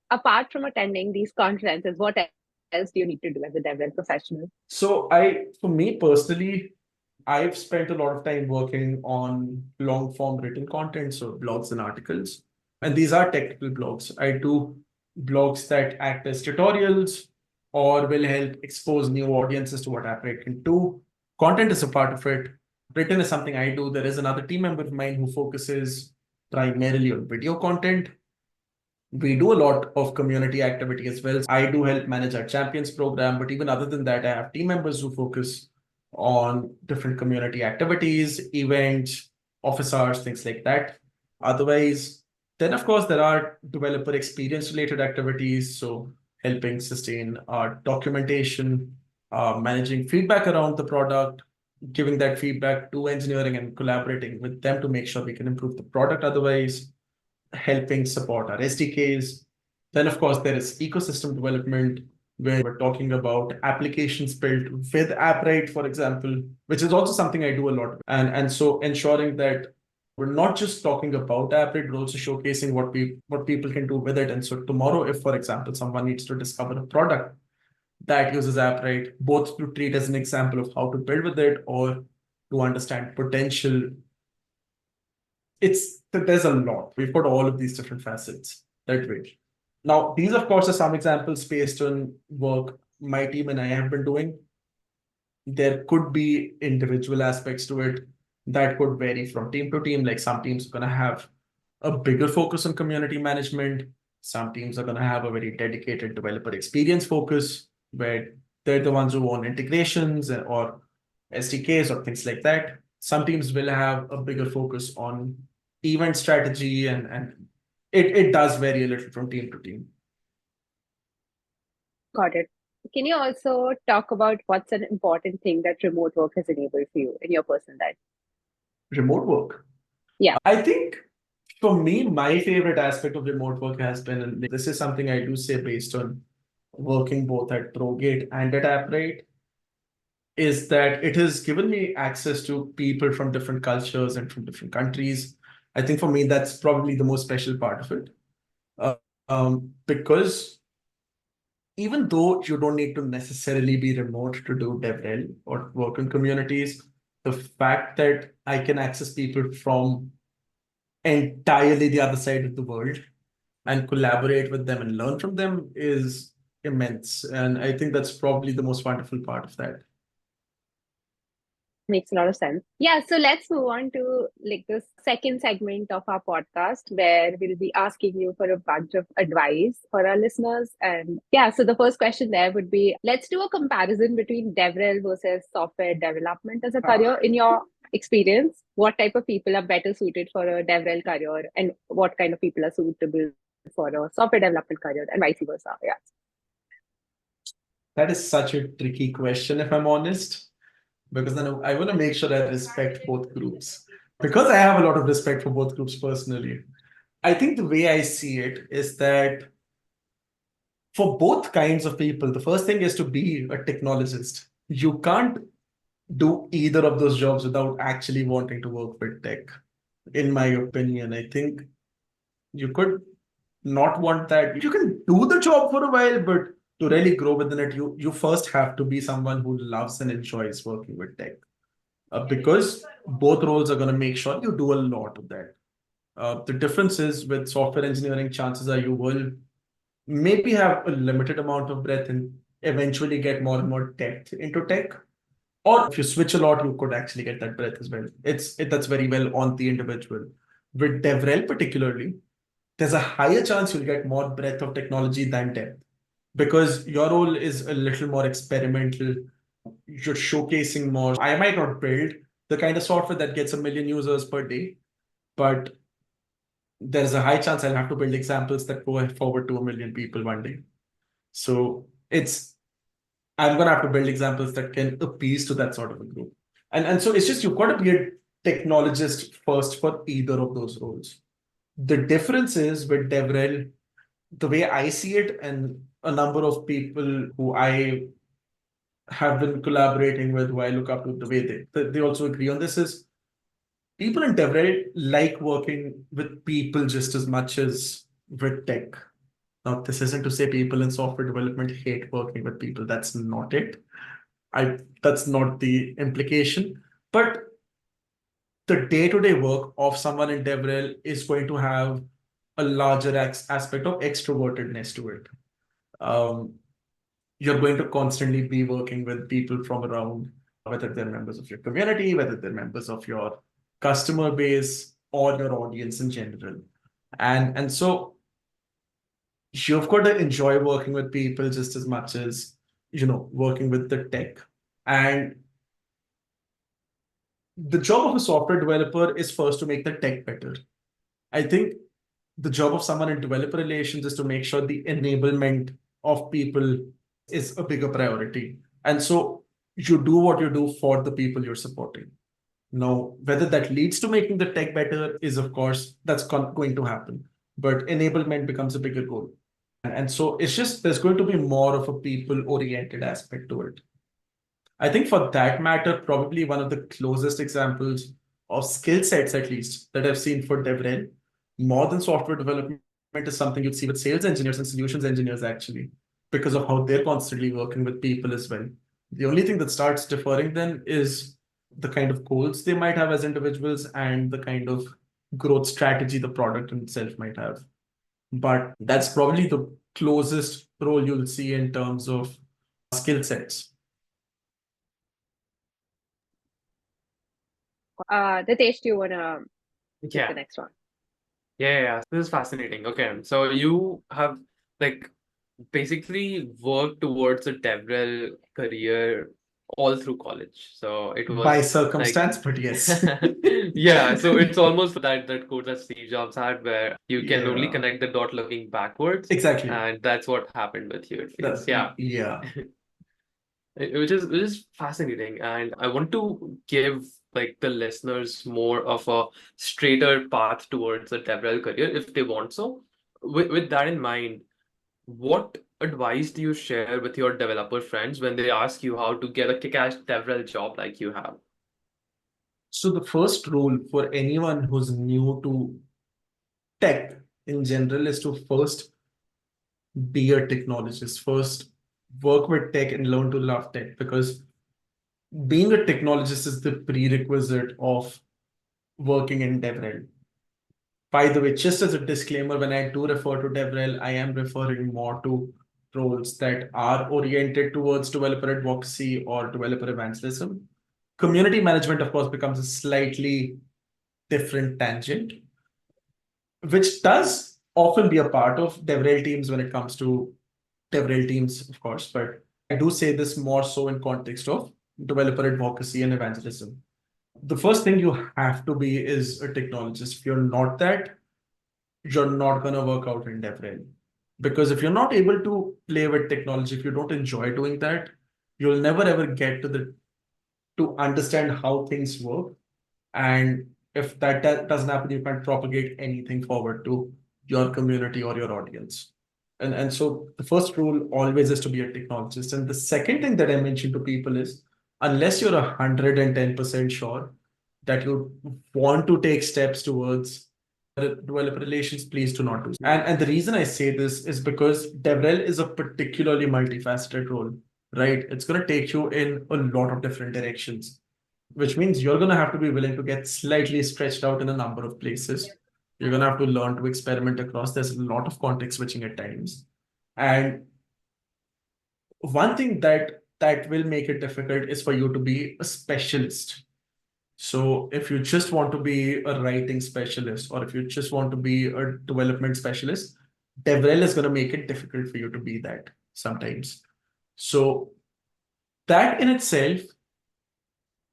[SPEAKER 3] Apart from attending these conferences, what else do you need to do as a DevRel professional?
[SPEAKER 1] So for me personally, I've spent a lot of time working on long form written content, so blogs and articles. And these are technical blogs. I do blogs that act as tutorials. or will help expose new audiences to what Appwrite can do. Content is a part of it. Written is something I do. There is another team member of mine who focuses primarily on video content. We do a lot of community activity as well. I do help manage our champions program, but even other than that, I have team members who focus on different community activities, events, office hours, things like that. Otherwise, then of course, there are developer experience related activities. So helping sustain our documentation, managing feedback around the product, giving that feedback to engineering and collaborating with them to make sure we can improve the product. Otherwise, helping support our SDKs. Then, of course, there is ecosystem development, where we're talking about applications built with Appwrite, for example, which is also something I do a lot. And so ensuring that we're not just talking about Appwrite, but also showcasing what people can do with it. And so tomorrow, if, for example, someone needs to discover a product that uses Appwrite, both to treat as an example of how to build with it or to understand potential, there's a lot. We've got all of these different facets that way. Now, these, of course, are some examples based on work my team and I have been doing. There could be individual aspects to it that could vary from team to team. Like some teams are going to have a bigger focus on community management. Some teams are going to have a very dedicated developer experience focus, where they're the ones who own integrations or SDKs or things like that. Some teams will have a bigger focus on event strategy, and it does vary a little from team to team.
[SPEAKER 3] Got it. Can you also talk about what's an important thing that remote work has enabled for you in your personal life?
[SPEAKER 1] Remote work?
[SPEAKER 3] Yeah.
[SPEAKER 1] I think for me, my favorite aspect of remote work has been, and this is something I do say based on working both at ProGate and at Appwrite, is that it has given me access to people from different cultures and from different countries. I think for me, that's probably the most special part of it. Because even though you don't need to necessarily be remote to do DevRel or work in communities, the fact that I can access people from entirely the other side of the world and collaborate with them and learn from them is immense. And I think that's probably the most wonderful part of that.
[SPEAKER 3] Makes a lot of sense. Yeah, so let's move on to like the second segment of our podcast, where we'll be asking you for a bunch of advice for our listeners. And yeah, so the first question there would be, let's do a comparison between DevRel versus software development as a career. In your experience, what type of people are better suited for a DevRel career, and what kind of people are suitable for a software development career, and vice versa? Yeah.
[SPEAKER 1] That is such a tricky question, if I'm honest, because then I want to make sure I respect both groups. Because I have a lot of respect for both groups personally, I think the way I see it is that for both kinds of people, the first thing is to be a technologist. You can't do either of those jobs without actually wanting to work with tech. In my opinion, I think you could not want that. You can do the job for a while, but to really grow within it, you first have to be someone who loves and enjoys working with tech. Because both roles are going to make sure you do a lot of that. The difference is with software engineering, chances are you will maybe have a limited amount of breadth and eventually get more and more depth into tech. Or if you switch a lot, you could actually get that breadth as well. That's very well on the individual. With DevRel particularly, there's a higher chance you'll get more breadth of technology than depth, because your role is a little more experimental. You're showcasing more. I might not build the kind of software that gets 1 million users per day, but there's a high chance I'll have to build examples that go forward to 1 million people one day. So I'm going to have to build examples that can appease to that sort of a group. And so it's just, you've got to be a technologist first for either of those roles. The difference is with DevRel, the way I see it, and a number of people who I have been collaborating with, who I look up to, the way they also agree on this, is people in DevRel like working with people just as much as with tech. Now, this isn't to say people in software development hate working with people. That's not it. That's not the implication. But the day-to-day work of someone in DevRel is going to have a larger aspect of extrovertedness to it. you're going to constantly be working with people from around, whether they're members of your community, whether they're members of your customer base or your audience in general. And so you've got to enjoy working with people just as much as, working with the tech. And the job of a software developer is first to make the tech better. I think the job of someone in developer relations is to make sure the enablement of people is a bigger priority. And so you do what you do for the people you're supporting. Now, whether that leads to making the tech better is, of course, that's going to happen. But enablement becomes a bigger goal. And so it's just, there's going to be more of a people-oriented aspect to it. I think for that matter, probably one of the closest examples of skill sets, at least, that I've seen for DevRel, more than software development, is something you'd see with sales engineers and solutions engineers, actually, because of how they're constantly working with people as well. The only thing that starts differing then is the kind of goals they might have as individuals and the kind of growth strategy the product itself might have. But that's probably the closest role you'll see in terms of skill sets.
[SPEAKER 3] Nitesh, do you want to take
[SPEAKER 2] Yeah.
[SPEAKER 3] the next one?
[SPEAKER 2] Yeah. This is fascinating. Okay. So you have like basically worked towards a DevRel career all through college. So it was
[SPEAKER 1] By circumstance, but yes.
[SPEAKER 2] yeah, so it's almost that quote that Steve Jobs had where you can only
[SPEAKER 1] Yeah.
[SPEAKER 2] connect the dot looking backwards.
[SPEAKER 1] Exactly.
[SPEAKER 2] And that's what happened with you, it feels. Yeah. Which is fascinating. And I want to give like the listeners more of a straighter path towards a DevRel career if they want so. With that in mind, what advice do you share with your developer friends when they ask you how to get a kick-ass DevRel job like you have?
[SPEAKER 1] So the first rule for anyone who's new to tech in general is to first be a technologist. First, work with tech and learn to love tech, because being a technologist is the prerequisite of working in DevRel. By the way, just as a disclaimer, when I do refer to DevRel, I am referring more to roles that are oriented towards developer advocacy or developer evangelism. Community management, of course, becomes a slightly different tangent, which does often be a part of DevRel teams when it comes to DevRel teams, of course. But I do say this more so in context of developer advocacy and evangelism. The first thing you have to be is a technologist. If you're not that, you're not going to work out in DevRel. Because if you're not able to play with technology, if you don't enjoy doing that, you'll never ever get to understand how things work. And if that doesn't happen, you can't propagate anything forward to your community or your audience. And so the first rule always is to be a technologist. And the second thing that I mentioned to people is, unless you're 110% sure that you want to take steps towards developer relations, please do not do so. And the reason I say this is because DevRel is a particularly multifaceted role, right? It's going to take you in a lot of different directions, which means you're going to have to be willing to get slightly stretched out in a number of places. You're going to have to learn to experiment across. There's a lot of context switching at times. And one thing that will make it difficult is for you to be a specialist. So if you just want to be a writing specialist, or if you just want to be a development specialist, DevRel is going to make it difficult for you to be that sometimes. So that in itself,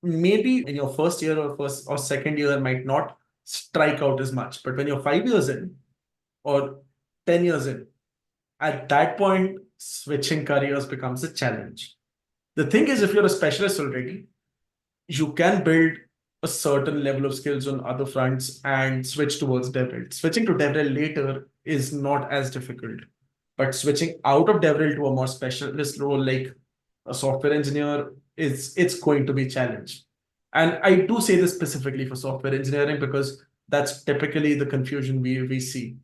[SPEAKER 1] maybe in your first year or second year might not strike out as much. But when you're 5 years in or 10 years in, at that point, switching careers becomes a challenge. The thing is, if you're a specialist already, you can build a certain level of skills on other fronts and switch towards DevRel. Switching to DevRel later is not as difficult, but switching out of DevRel to a more specialist role like a software engineer it's going to be challenged. And I do say this specifically for software engineering because that's typically the confusion we see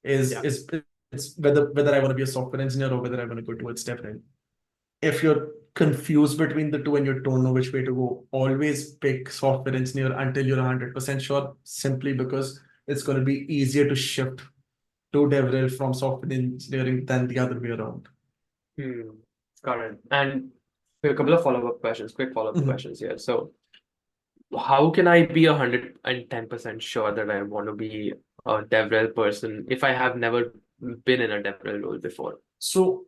[SPEAKER 1] is it's whether I want to be a software engineer or whether I want to go towards DevRel. If you're confused between the two and you don't know which way to go, always pick software engineer until you're 100% sure, simply because it's going to be easier to shift to DevRel from software engineering than the other way around.
[SPEAKER 2] Got it. And a couple of follow-up questions, quick follow-up questions here. So how can I be 110% sure that I want to be a DevRel person if I have never been in a DevRel role before?
[SPEAKER 1] So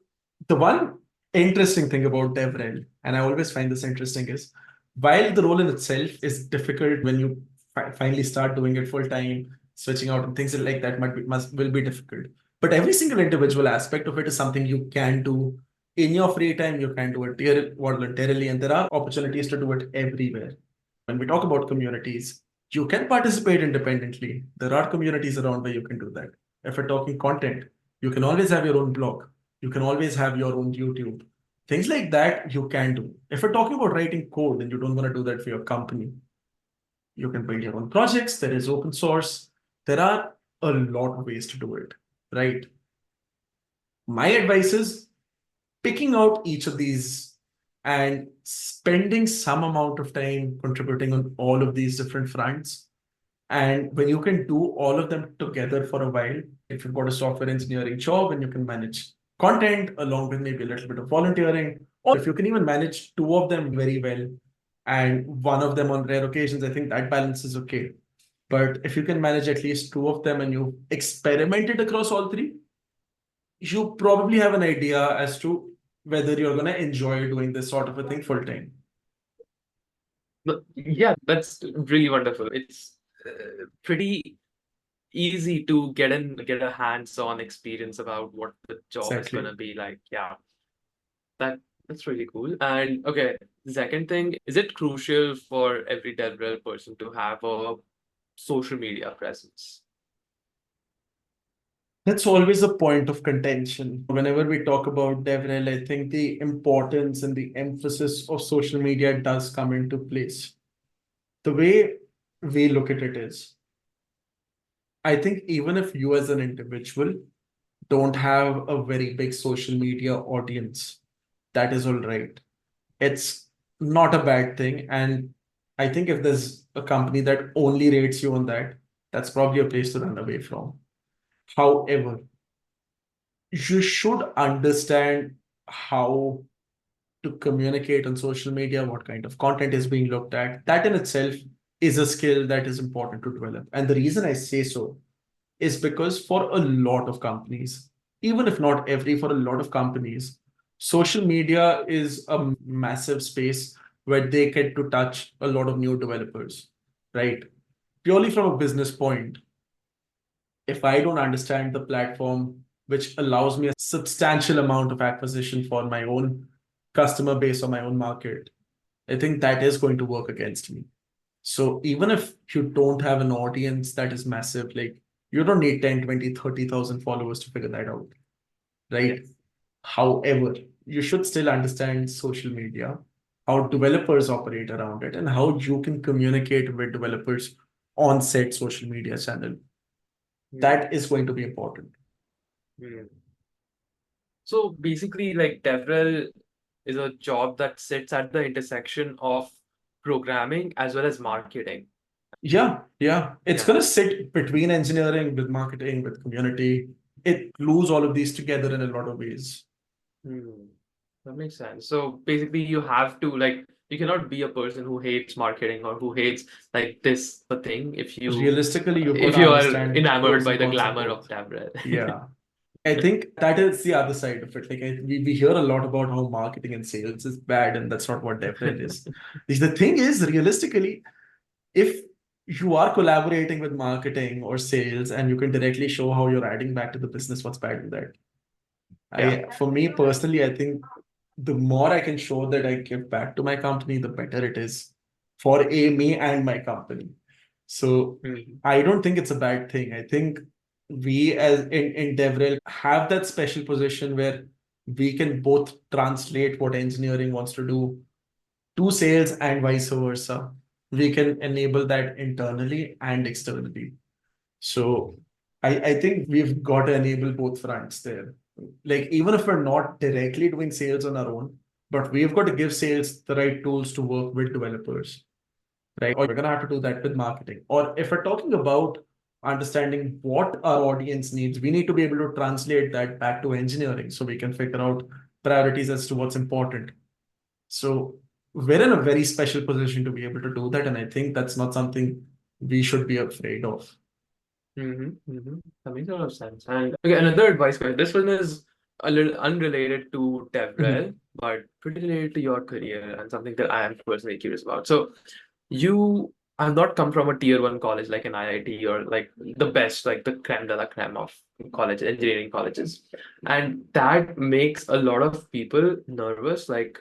[SPEAKER 1] the one interesting thing about DevRel, and I always find this interesting, is while the role in itself is difficult when you finally start doing it full time, switching out and things like that will be difficult. But every single individual aspect of it is something you can do in your free time. You can do it voluntarily, and there are opportunities to do it everywhere. When we talk about communities, you can participate independently. There are communities around where you can do that. If we're talking content, you can always have your own blog. You can always have your own YouTube. Things like that you can do. If we're talking about writing code and you don't want to do that for your company, you can build your own projects. There is open source. There are a lot of ways to do it, right? My advice is picking out each of these and spending some amount of time contributing on all of these different fronts. And when you can do all of them together for a while, if you've got a software engineering job and you can manage content along with maybe a little bit of volunteering, or if you can even manage two of them very well and one of them on rare occasions, I think that balance is okay. But if you can manage at least two of them and you experimented across all three, you probably have an idea as to whether you're going to enjoy doing this sort of a thing full time.
[SPEAKER 2] But yeah, that's really wonderful. It's pretty easy to get a hands-on experience about what the job is going to be like. Yeah, that's really cool. And okay, the second thing, is it crucial for every DevRel person to have a social media presence?
[SPEAKER 1] That's always a point of contention. Whenever we talk about DevRel, I think the importance and the emphasis of social media does come into place. The way we look at it is, I think even if you as an individual don't have a very big social media audience, that is all right. It's not a bad thing. And I think if there's a company that only rates you on that, that's probably a place to run away from. However, you should understand how to communicate on social media, what kind of content is being looked at. That in itself is a skill that is important to develop. And the reason I say so is because for a lot of companies, even if not every, for a lot of companies, social media is a massive space where they get to touch a lot of new developers, right? Purely from a business point, if I don't understand the platform, which allows me a substantial amount of acquisition for my own customer base or my own market, I think that is going to work against me. So even if you don't have an audience that is massive, like you don't need 10, 20, 30,000 followers to figure that out, right?
[SPEAKER 2] Yes.
[SPEAKER 1] However, you should still understand social media, how developers operate around it, and how you can communicate with developers on said social media channel. That is going to be important.
[SPEAKER 2] So basically, like DevRel is a job that sits at the intersection of programming as well as marketing.
[SPEAKER 1] Yeah. It's
[SPEAKER 2] Yeah.
[SPEAKER 1] going to sit between engineering, with marketing, with community. It glues all of these together in a lot of ways.
[SPEAKER 2] That makes sense. So basically, you have to you cannot be a person who hates marketing or who hates the thing if
[SPEAKER 1] Realistically, you've got
[SPEAKER 2] if
[SPEAKER 1] to
[SPEAKER 2] you are
[SPEAKER 1] understand
[SPEAKER 2] enamored
[SPEAKER 1] pros
[SPEAKER 2] by
[SPEAKER 1] and
[SPEAKER 2] the
[SPEAKER 1] cons of
[SPEAKER 2] glamour
[SPEAKER 1] both.
[SPEAKER 2] of DevRel.
[SPEAKER 1] Yeah. I think that is the other side of it. We hear a lot about how marketing and sales is bad, and that's not what DevRel is. The thing is, realistically, if you are collaborating with marketing or sales and you can directly show how you're adding back to the business, what's bad with that? For me personally, I think the more I can show that I give back to my company, the better it is for me and my company. So I don't think it's a bad thing. I think we as in DevRel have that special position where we can both translate what engineering wants to do to sales and vice versa. We can enable that internally and externally. So I think we've got to enable both fronts there. Like even if we're not directly doing sales on our own, but we've got to give sales the right tools to work with developers, right? Or we're gonna have to do that with marketing. Or if we're talking about understanding what our audience needs, we need to be able to translate that back to engineering so we can figure out priorities as to what's important. So we're in a very special position to be able to do that. And I think that's not something we should be afraid of.
[SPEAKER 2] That makes a lot of sense. And okay, another advice question. This one is a little unrelated to DevRel, but pretty related to your career and something that I am personally curious about. So you have not come from a tier one college like an IIT or like the best, like the creme de la creme of college, engineering colleges. And that makes a lot of people nervous, like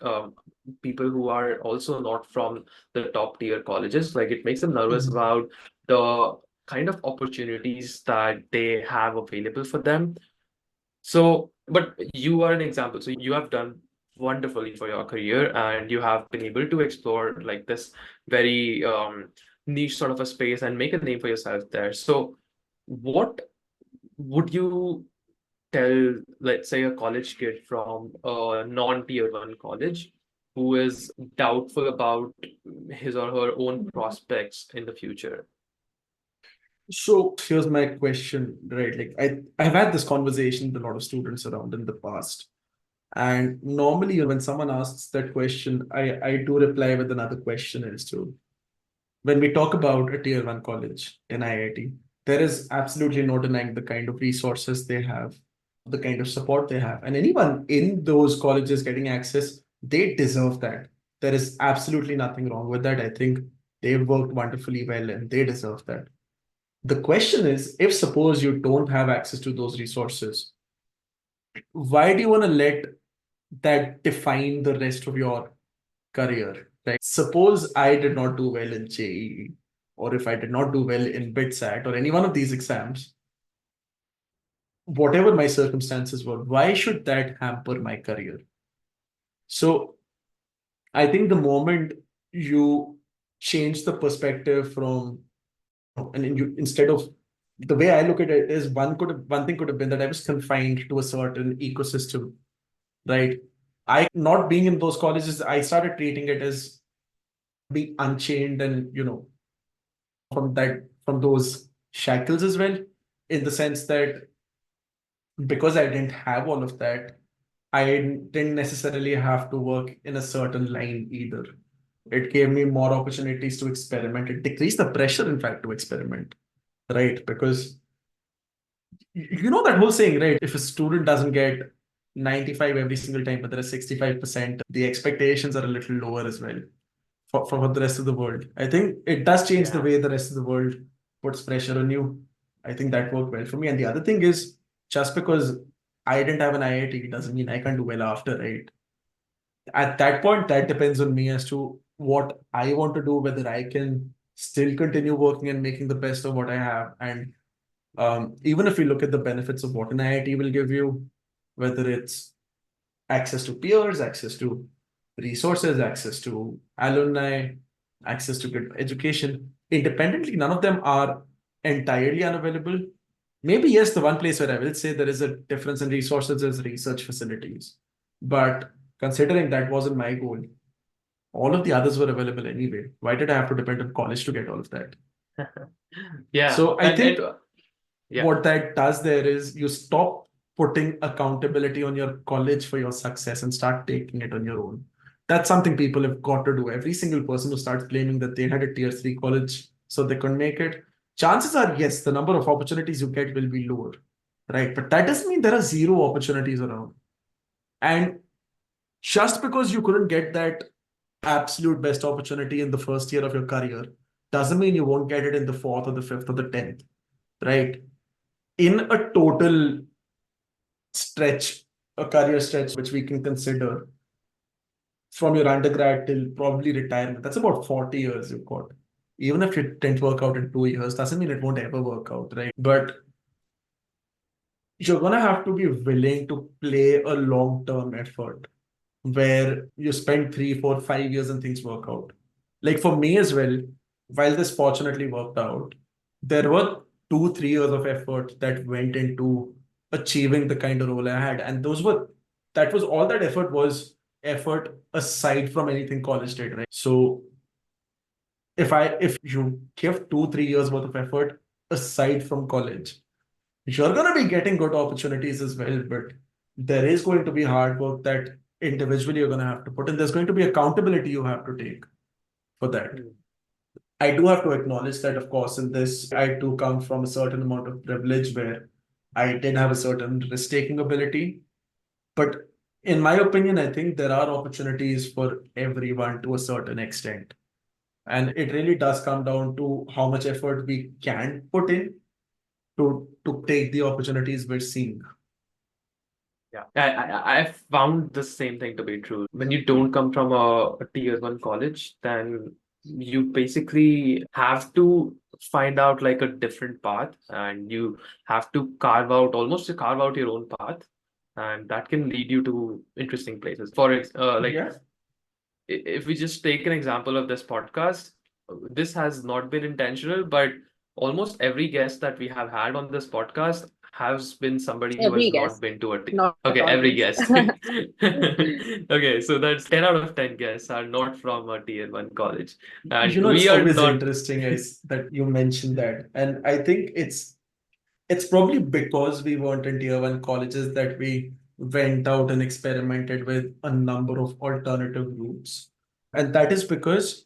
[SPEAKER 2] people who are also not from the top tier colleges. Like it makes them nervous about the kind of opportunities that they have available for them. So, but you are an example. So you have done wonderfully for your career and you have been able to explore like this very niche sort of a space and make a name for yourself there. So what would you tell, let's say, a college kid from a non-tier one college who is doubtful about his or her own prospects in the future?
[SPEAKER 1] So here's my question, right? Like I've had this conversation with a lot of students around in the past. And normally when someone asks that question, I do reply with another question as to when we talk about a tier one college in IIT, there is absolutely no denying the kind of resources they have, the kind of support they have. And anyone in those colleges getting access, they deserve that. There is absolutely nothing wrong with that. I think they've worked wonderfully well and they deserve that. The question is, if suppose you don't have access to those resources, why do you want to let that define the rest of your career? Like, suppose I did not do well in JEE, or if I did not do well in BITSAT or any one of these exams, whatever my circumstances were, why should that hamper my career? So I think the moment you change the perspective from, and you instead of the way I look at it is one thing could have been that I was confined to a certain ecosystem, right? I not being in those colleges, I started treating it as being unchained and from those shackles as well, in the sense that because I didn't have all of that, I didn't necessarily have to work in a certain line either. It gave me more opportunities to experiment. It decreased the pressure, in fact, to experiment, right? Because you know that whole saying, right? If a student doesn't get 95 every single time, but there is 65%, the expectations are a little lower as well for the rest of the world. I think it does change the way the rest of the world puts pressure on you. I think that worked well for me. And the other thing is, just because I didn't have an IIT doesn't mean I can't do well after, right? At that point, that depends on me as to what I want to do, whether I can still continue working and making the best of what I have. And even if we look at the benefits of what an IIT will give you, whether it's access to peers, access to resources, access to alumni, access to good education, independently, none of them are entirely unavailable. Maybe, yes, the one place where I will say there is a difference in resources is research facilities. But considering that wasn't my goal, all of the others were available anyway. Why did I have to depend on college to get all of that?
[SPEAKER 2] Yeah.
[SPEAKER 1] So I think
[SPEAKER 2] yeah.
[SPEAKER 1] what that does there is you stop putting accountability on your college for your success and start taking it on your own. That's something people have got to do. Every single person who starts claiming that they had a tier 3 college so they couldn't make it, chances are, yes, the number of opportunities you get will be lower, right? But that doesn't mean there are zero opportunities around. And just because you couldn't get that absolute best opportunity in the first year of your career doesn't mean you won't get it in the fourth or the fifth or the 10th, right? In a total stretch, a career stretch, which we can consider from your undergrad till probably retirement, that's about 40 years you've got. Even if it didn't work out in 2 years, doesn't mean it won't ever work out, right? But you're going to have to be willing to play a long-term effort where you spend 3, 4, 5 years and things work out. Like for me as well, while this fortunately worked out, there were 2, 3 years of effort that went into achieving the kind of role I had. And that was all that effort was effort aside from anything college did, right? So if you give 2, 3 years worth of effort aside from college, you're going to be getting good opportunities as well, but there is going to be hard work that individually you're going to have to put in. There's going to be accountability you have to take for that. I do have to acknowledge that, of course, in this, I do come from a certain amount of privilege where I did have a certain risk-taking ability. But in my opinion, I think there are opportunities for everyone to a certain extent. And it really does come down to how much effort we can put in to take the opportunities we're seeing.
[SPEAKER 2] Yeah, I found the same thing to be true. When you don't come from a tier one college, then you basically have to find out like a different path, and you have to carve out your own path, and that can lead you to interesting places.
[SPEAKER 1] Yeah.
[SPEAKER 2] If we just take an example of this podcast, this has not been intentional, but almost every guest that we have had on this podcast has been somebody who
[SPEAKER 3] Every
[SPEAKER 2] has not
[SPEAKER 3] guest,
[SPEAKER 2] been to a team.
[SPEAKER 3] not
[SPEAKER 2] Okay,
[SPEAKER 3] all
[SPEAKER 2] every
[SPEAKER 3] guests.
[SPEAKER 2] guest. Okay, so that's 10 out of 10 guests are not from a tier one college. And
[SPEAKER 1] You know, it's
[SPEAKER 2] we are
[SPEAKER 1] always
[SPEAKER 2] not.
[SPEAKER 1] interesting is that you mentioned that. And I think it's probably because we weren't in tier one colleges that we went out and experimented with a number of alternative routes. And that is because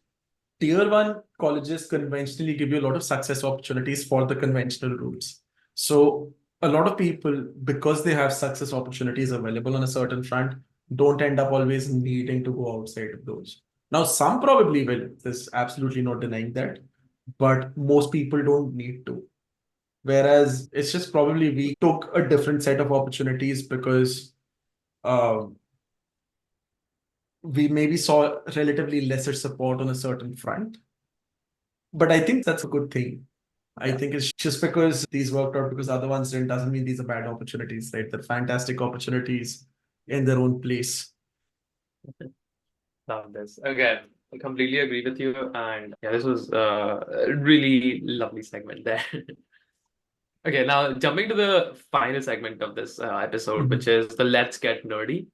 [SPEAKER 1] tier one colleges conventionally give you a lot of success opportunities for the conventional routes. So a lot of people, because they have success opportunities available on a certain front, don't end up always needing to go outside of those. Now, some probably will. There's absolutely not denying that, but most people don't need to. Whereas it's just probably we took a different set of opportunities because uh, we maybe saw relatively lesser support on a certain front. But I think that's a good thing. I think it's just because these worked out because other ones didn't doesn't mean these are bad opportunities, right? They're fantastic opportunities in their own place.
[SPEAKER 2] Love this. Okay, I completely agree with you. And yeah, this was a really lovely segment there. Okay, now jumping to the final segment of this episode, which is the Let's Get Nerdy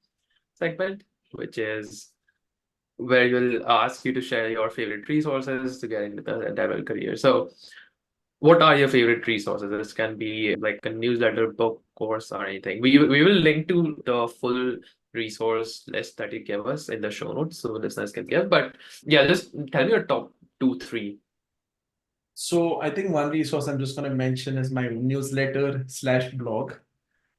[SPEAKER 2] segment, which is where you'll ask you to share your favorite resources to get into the DevRel career. So, what are your favorite resources? This can be like a newsletter, book, course, or anything. We will link to the full resource list that you give us in the show notes so listeners can give. But yeah, just tell me your top two, three.
[SPEAKER 1] So I think one resource I'm just going to mention is my newsletter/blog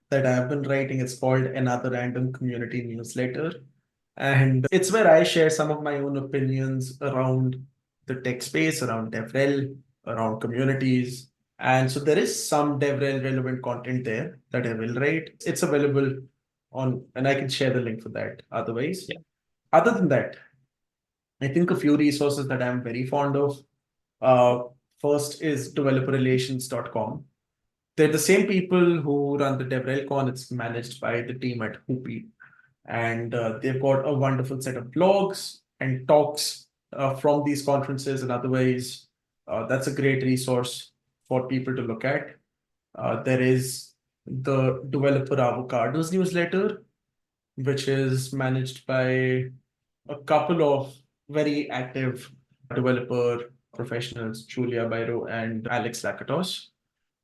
[SPEAKER 1] that I've been writing. It's called Another Random Community Newsletter. And it's where I share some of my own opinions around the tech space, around DevRel, around communities. And so there is some DevRel relevant content there that I will write. It's available on, and I can share the link for that otherwise.
[SPEAKER 2] Yeah.
[SPEAKER 1] Other than that, I think a few resources that I'm very fond of. First is developerrelations.com. They're the same people who run the DevRelCon. It's managed by the team at Hoopy. And they've got a wonderful set of blogs and talks from these conferences and otherwise. That's a great resource for people to look at. There is the Developer Avocados newsletter, which is managed by a couple of very active developer professionals, Julia Bairo and Alex Lakatos.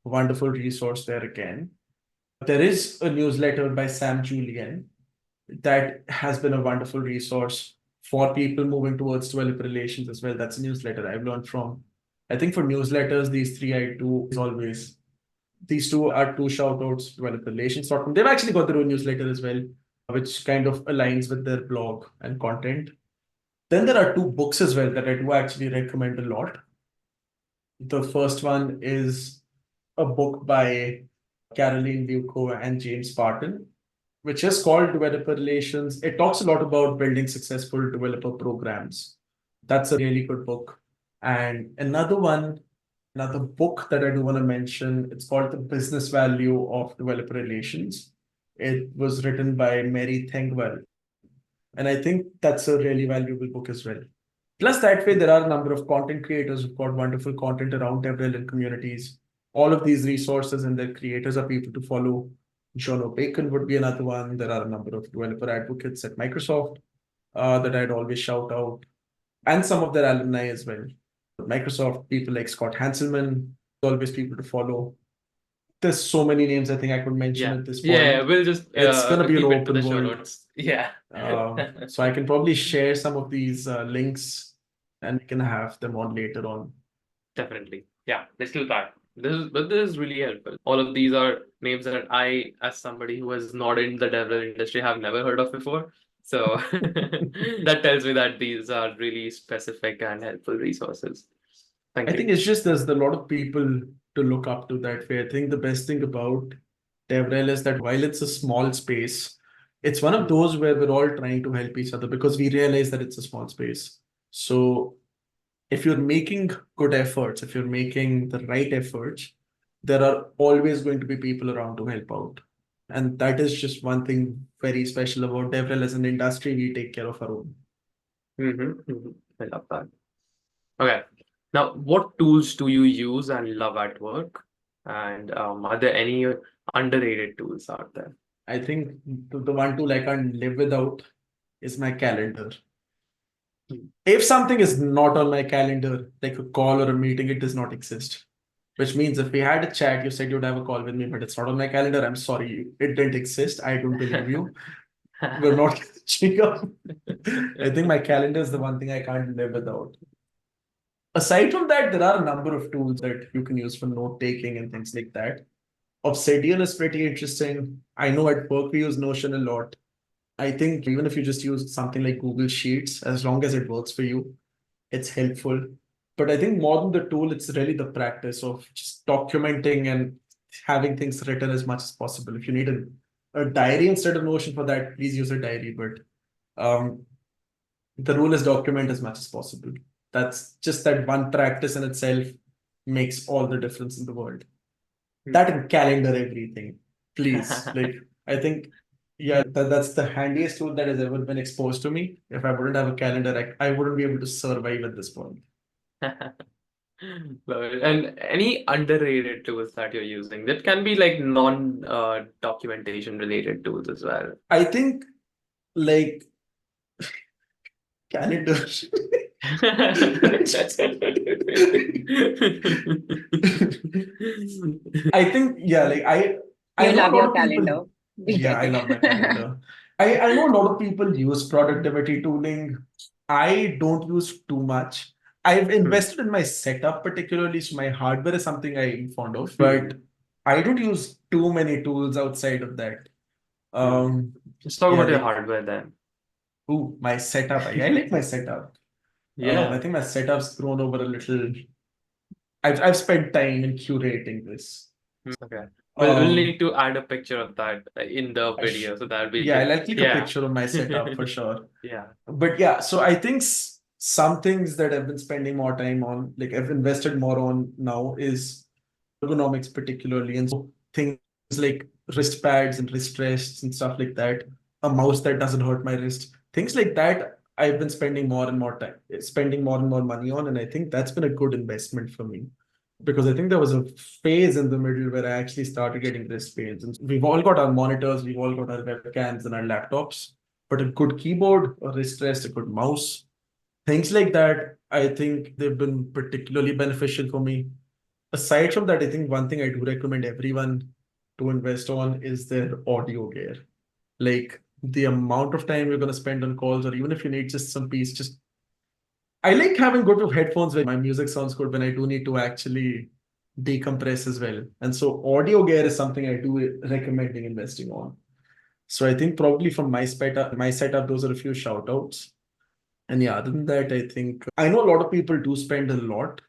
[SPEAKER 1] Wonderful resource there again. There is a newsletter by Sam Julian that has been a wonderful resource for people moving towards developer relations as well. That's a newsletter I've learned from. I think for newsletters, these three I do is always. These two are two shout outs, developer relations.com. They've actually got their own newsletter as well, which kind of aligns with their blog and content. Then there are two books as well that I do actually recommend a lot. The first one is a book by Caroline Luco and James Barton, which is called Developer Relations. It talks a lot about building successful developer programs. That's a really good book. And another book that I do want to mention, it's called The Business Value of Developer Relations. It was written by Mary Thengwell. And I think that's a really valuable book as well. Plus, that way, there are a number of content creators who've got wonderful content around DevRel and communities. All of these resources and their creators are people to follow. John O'Bacon would be another one. There are a number of developer advocates at Microsoft that I'd always shout out, and some of their alumni as well. Microsoft, people like Scott Hanselman, always people to follow. there's so many names I think I could mention at this point.
[SPEAKER 2] Yeah, we'll just
[SPEAKER 1] It's gonna be an
[SPEAKER 2] keep it to
[SPEAKER 1] open
[SPEAKER 2] the show
[SPEAKER 1] world.
[SPEAKER 2] notes. Yeah.
[SPEAKER 1] So I can probably share some of these links and we can have them on later on.
[SPEAKER 2] Definitely. Yeah, let's do that. This is really helpful. All of these are names that I, as somebody who is not in the DevRel industry, have never heard of before. So that tells me that these are really specific and helpful resources. Thank
[SPEAKER 1] I
[SPEAKER 2] you.
[SPEAKER 1] think it's just there's a lot of people to look up to that way. I think the best thing about DevRel is that while it's a small space, it's one of those where we're all trying to help each other because we realize that it's a small space. So if you're making good efforts, if you're making the right efforts, there are always going to be people around to help out. And that is just one thing very special about DevRel as an industry. We take care of our own.
[SPEAKER 2] I love that. Okay. Now, what tools do you use and love at work? And are there any underrated tools out there?
[SPEAKER 1] I think the one tool I can't live without is my calendar. If something is not on my calendar, like a call or a meeting, it does not exist. Which means if we had a chat, you said you'd have a call with me, but it's not on my calendar. I'm sorry, it didn't exist. I don't believe you. We're not catching up. I think my calendar is the one thing I can't live without. Aside from that, there are a number of tools that you can use for note taking and things like that. Obsidian is pretty interesting. I know at work we use Notion a lot. I think even if you just use something like Google Sheets, as long as it works for you, it's helpful. But I think more than the tool, it's really the practice of just documenting and having things written as much as possible. If you need a diary instead of Notion for that, please use a diary. But the rule is document as much as possible. That's just that one practice in itself makes all the difference in the world. That and calendar everything, please. Like, I think, yeah, that's the handiest tool that has ever been exposed to me. If I wouldn't have a calendar, I wouldn't be able to survive at this point.
[SPEAKER 2] Love it. And any underrated tools that you're using that can be like non-documentation related tools as well.
[SPEAKER 1] I think like calendar. I think, yeah, like I
[SPEAKER 3] You
[SPEAKER 1] know a
[SPEAKER 3] love
[SPEAKER 1] lot
[SPEAKER 3] your
[SPEAKER 1] of people.
[SPEAKER 3] calendar. We
[SPEAKER 1] Yeah,
[SPEAKER 3] get
[SPEAKER 1] I
[SPEAKER 3] it.
[SPEAKER 1] love my calendar. I know a lot of people use productivity tooling. I don't use too much. I've invested in my setup particularly, so my hardware is something I'm fond of, but I don't use too many tools outside of that.
[SPEAKER 2] Let's talk
[SPEAKER 1] Yeah,
[SPEAKER 2] about your
[SPEAKER 1] like,
[SPEAKER 2] hardware then.
[SPEAKER 1] my setup. I like my setup.
[SPEAKER 2] Yeah.
[SPEAKER 1] I think my setup's grown over a little. I've spent time in curating this.
[SPEAKER 2] Okay. We'll
[SPEAKER 1] Um,
[SPEAKER 2] need to add a picture of that in the video, so that'll be
[SPEAKER 1] yeah,
[SPEAKER 2] good.
[SPEAKER 1] I'll click a picture of my setup for sure.
[SPEAKER 2] Yeah.
[SPEAKER 1] But yeah, so I think some things that I've been spending more time on, like I've invested more on now, is ergonomics particularly, and so things like wrist pads and wrist rests and stuff like that. A mouse that doesn't hurt my wrist, things like that. I've been spending more and more time, spending more and more money on, and I think that's been a good investment for me. Because I think there was a phase in the middle where I actually started getting wrist pains. And we've all got our monitors, we've all got our webcams and our laptops, but a good keyboard, a wrist rest, a good mouse, things like that, I think they've been particularly beneficial for me. Aside from that, I think one thing I do recommend everyone to invest on is their audio gear. Like the amount of time you're going to spend on calls, or even if you need just some peace, just I like having good headphones where my music sounds good when I do need to actually decompress as well. And so audio gear is something I do recommending investing on. So I think probably from my setup, those are a few shout outs. And yeah, other than that, I think I know a lot of people do spend a lot.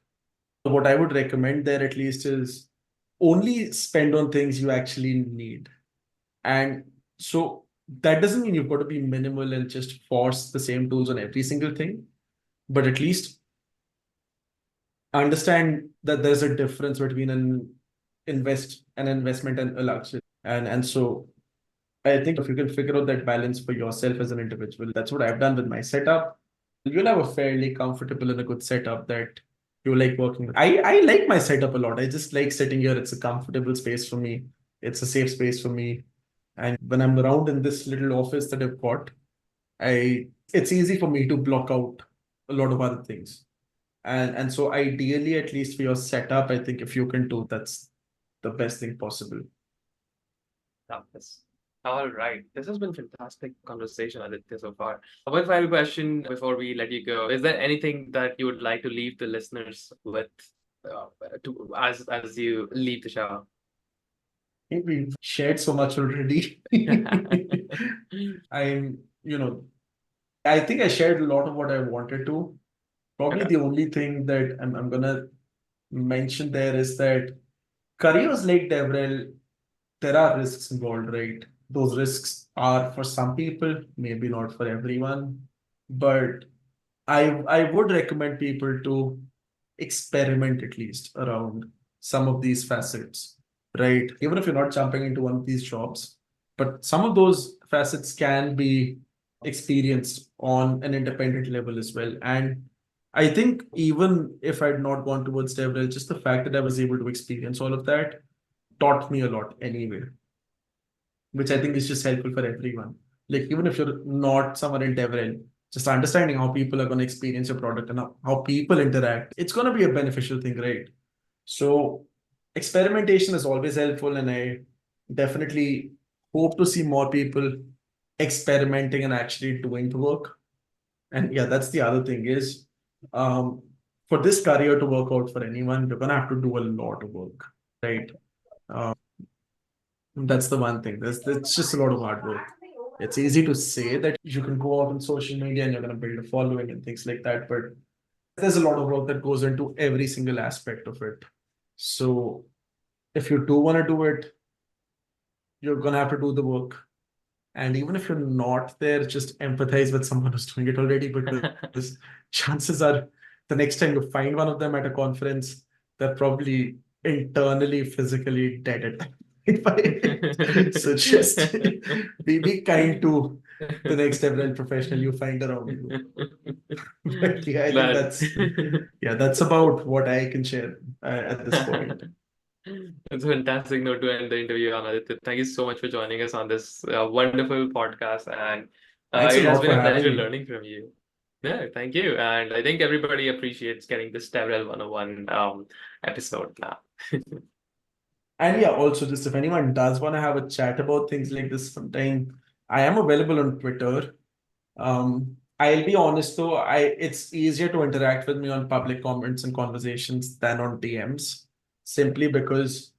[SPEAKER 1] What I would recommend there at least is only spend on things you actually need. And so that doesn't mean you've got to be minimal and just force the same tools on every single thing, but at least understand that there's a difference between an investment and a luxury. And so I think if you can figure out that balance for yourself as an individual, that's what I've done with my setup. You'll have a fairly comfortable and a good setup that you like working with. I like my setup a lot. I just like sitting here. It's a comfortable space for me. It's a safe space for me. And when I'm around in this little office that I've got, it's easy for me to block out a lot of other things. And so ideally, at least for your setup, I think if you can do that's the best thing possible.
[SPEAKER 2] Yes. All right. This has been fantastic conversation, Aditya, so far. One final question before we let you go. Is there anything that you would like to leave the listeners with as you leave the show?
[SPEAKER 1] I think we've shared so much already. I'm, I think I shared a lot of what I wanted to. Probably
[SPEAKER 2] Okay.
[SPEAKER 1] the only thing that I'm gonna mention there is that careers like DevRel, there are risks involved, right? Those risks are for some people, maybe not for everyone, but I would recommend people to experiment at least around some of these facets, right? Even if you're not jumping into one of these jobs, but some of those facets can be experienced on an independent level as well. And I think even if I'd not gone towards DevRel, just the fact that I was able to experience all of that taught me a lot anyway, which I think is just helpful for everyone. Like even if you're not someone in DevRel, just understanding how people are going to experience your product and how people interact, it's going to be a beneficial thing, right? So experimentation is always helpful, and I definitely hope to see more people experimenting and actually doing the work. And yeah, that's the other thing is um, for this career to work out for anyone, you're gonna have to do a lot of work, right? That's the one thing. That's just a lot of hard work. It's easy to say that you can go out on social media and you're gonna build a following and things like that, but there's a lot of work that goes into every single aspect of it. So if you do want to do it, you're gonna have to do the work. And even if you're not there, just empathize with someone who's doing it already, because chances are the next time you find one of them at a conference, they're probably internally, physically dead at that point. So just be kind to the next DevRel professional you find around you. But yeah, I think that's about what I can share at this point.
[SPEAKER 2] It's a fantastic note to end the interview on, Aditya. Thank you so much for joining us on this wonderful podcast, and
[SPEAKER 1] Thanks a
[SPEAKER 2] it has
[SPEAKER 1] lot
[SPEAKER 2] been
[SPEAKER 1] for
[SPEAKER 2] a
[SPEAKER 1] having
[SPEAKER 2] pleasure
[SPEAKER 1] me.
[SPEAKER 2] learning from you. Yeah, thank you. And I think everybody appreciates getting this DevRel 101 episode now.
[SPEAKER 1] And yeah, also just if anyone does want to have a chat about things like this sometime, I am available on Twitter. I'll be honest though, it's easier to interact with me on public comments and conversations than on DMs, simply because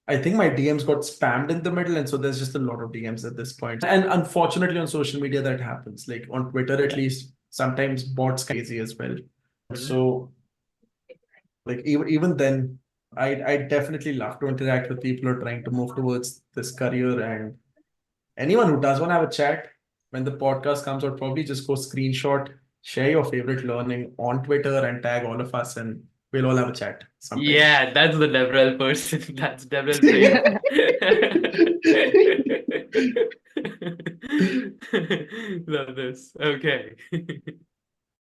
[SPEAKER 1] I think my DMs got spammed in the middle, and so there's just a lot of DMs at this point. And unfortunately, on social media, that happens. Like on Twitter, at least, sometimes bots crazy as well. So, like even then, I definitely love to interact with people who are trying to move towards this career. And anyone who does want to have a chat when the podcast comes out, probably just go screenshot, share your favorite learning on Twitter, and tag all of us, and we'll all have a chat sometime.
[SPEAKER 2] Yeah, that's the DevRel person. That's DevRel brain. Love this. Okay.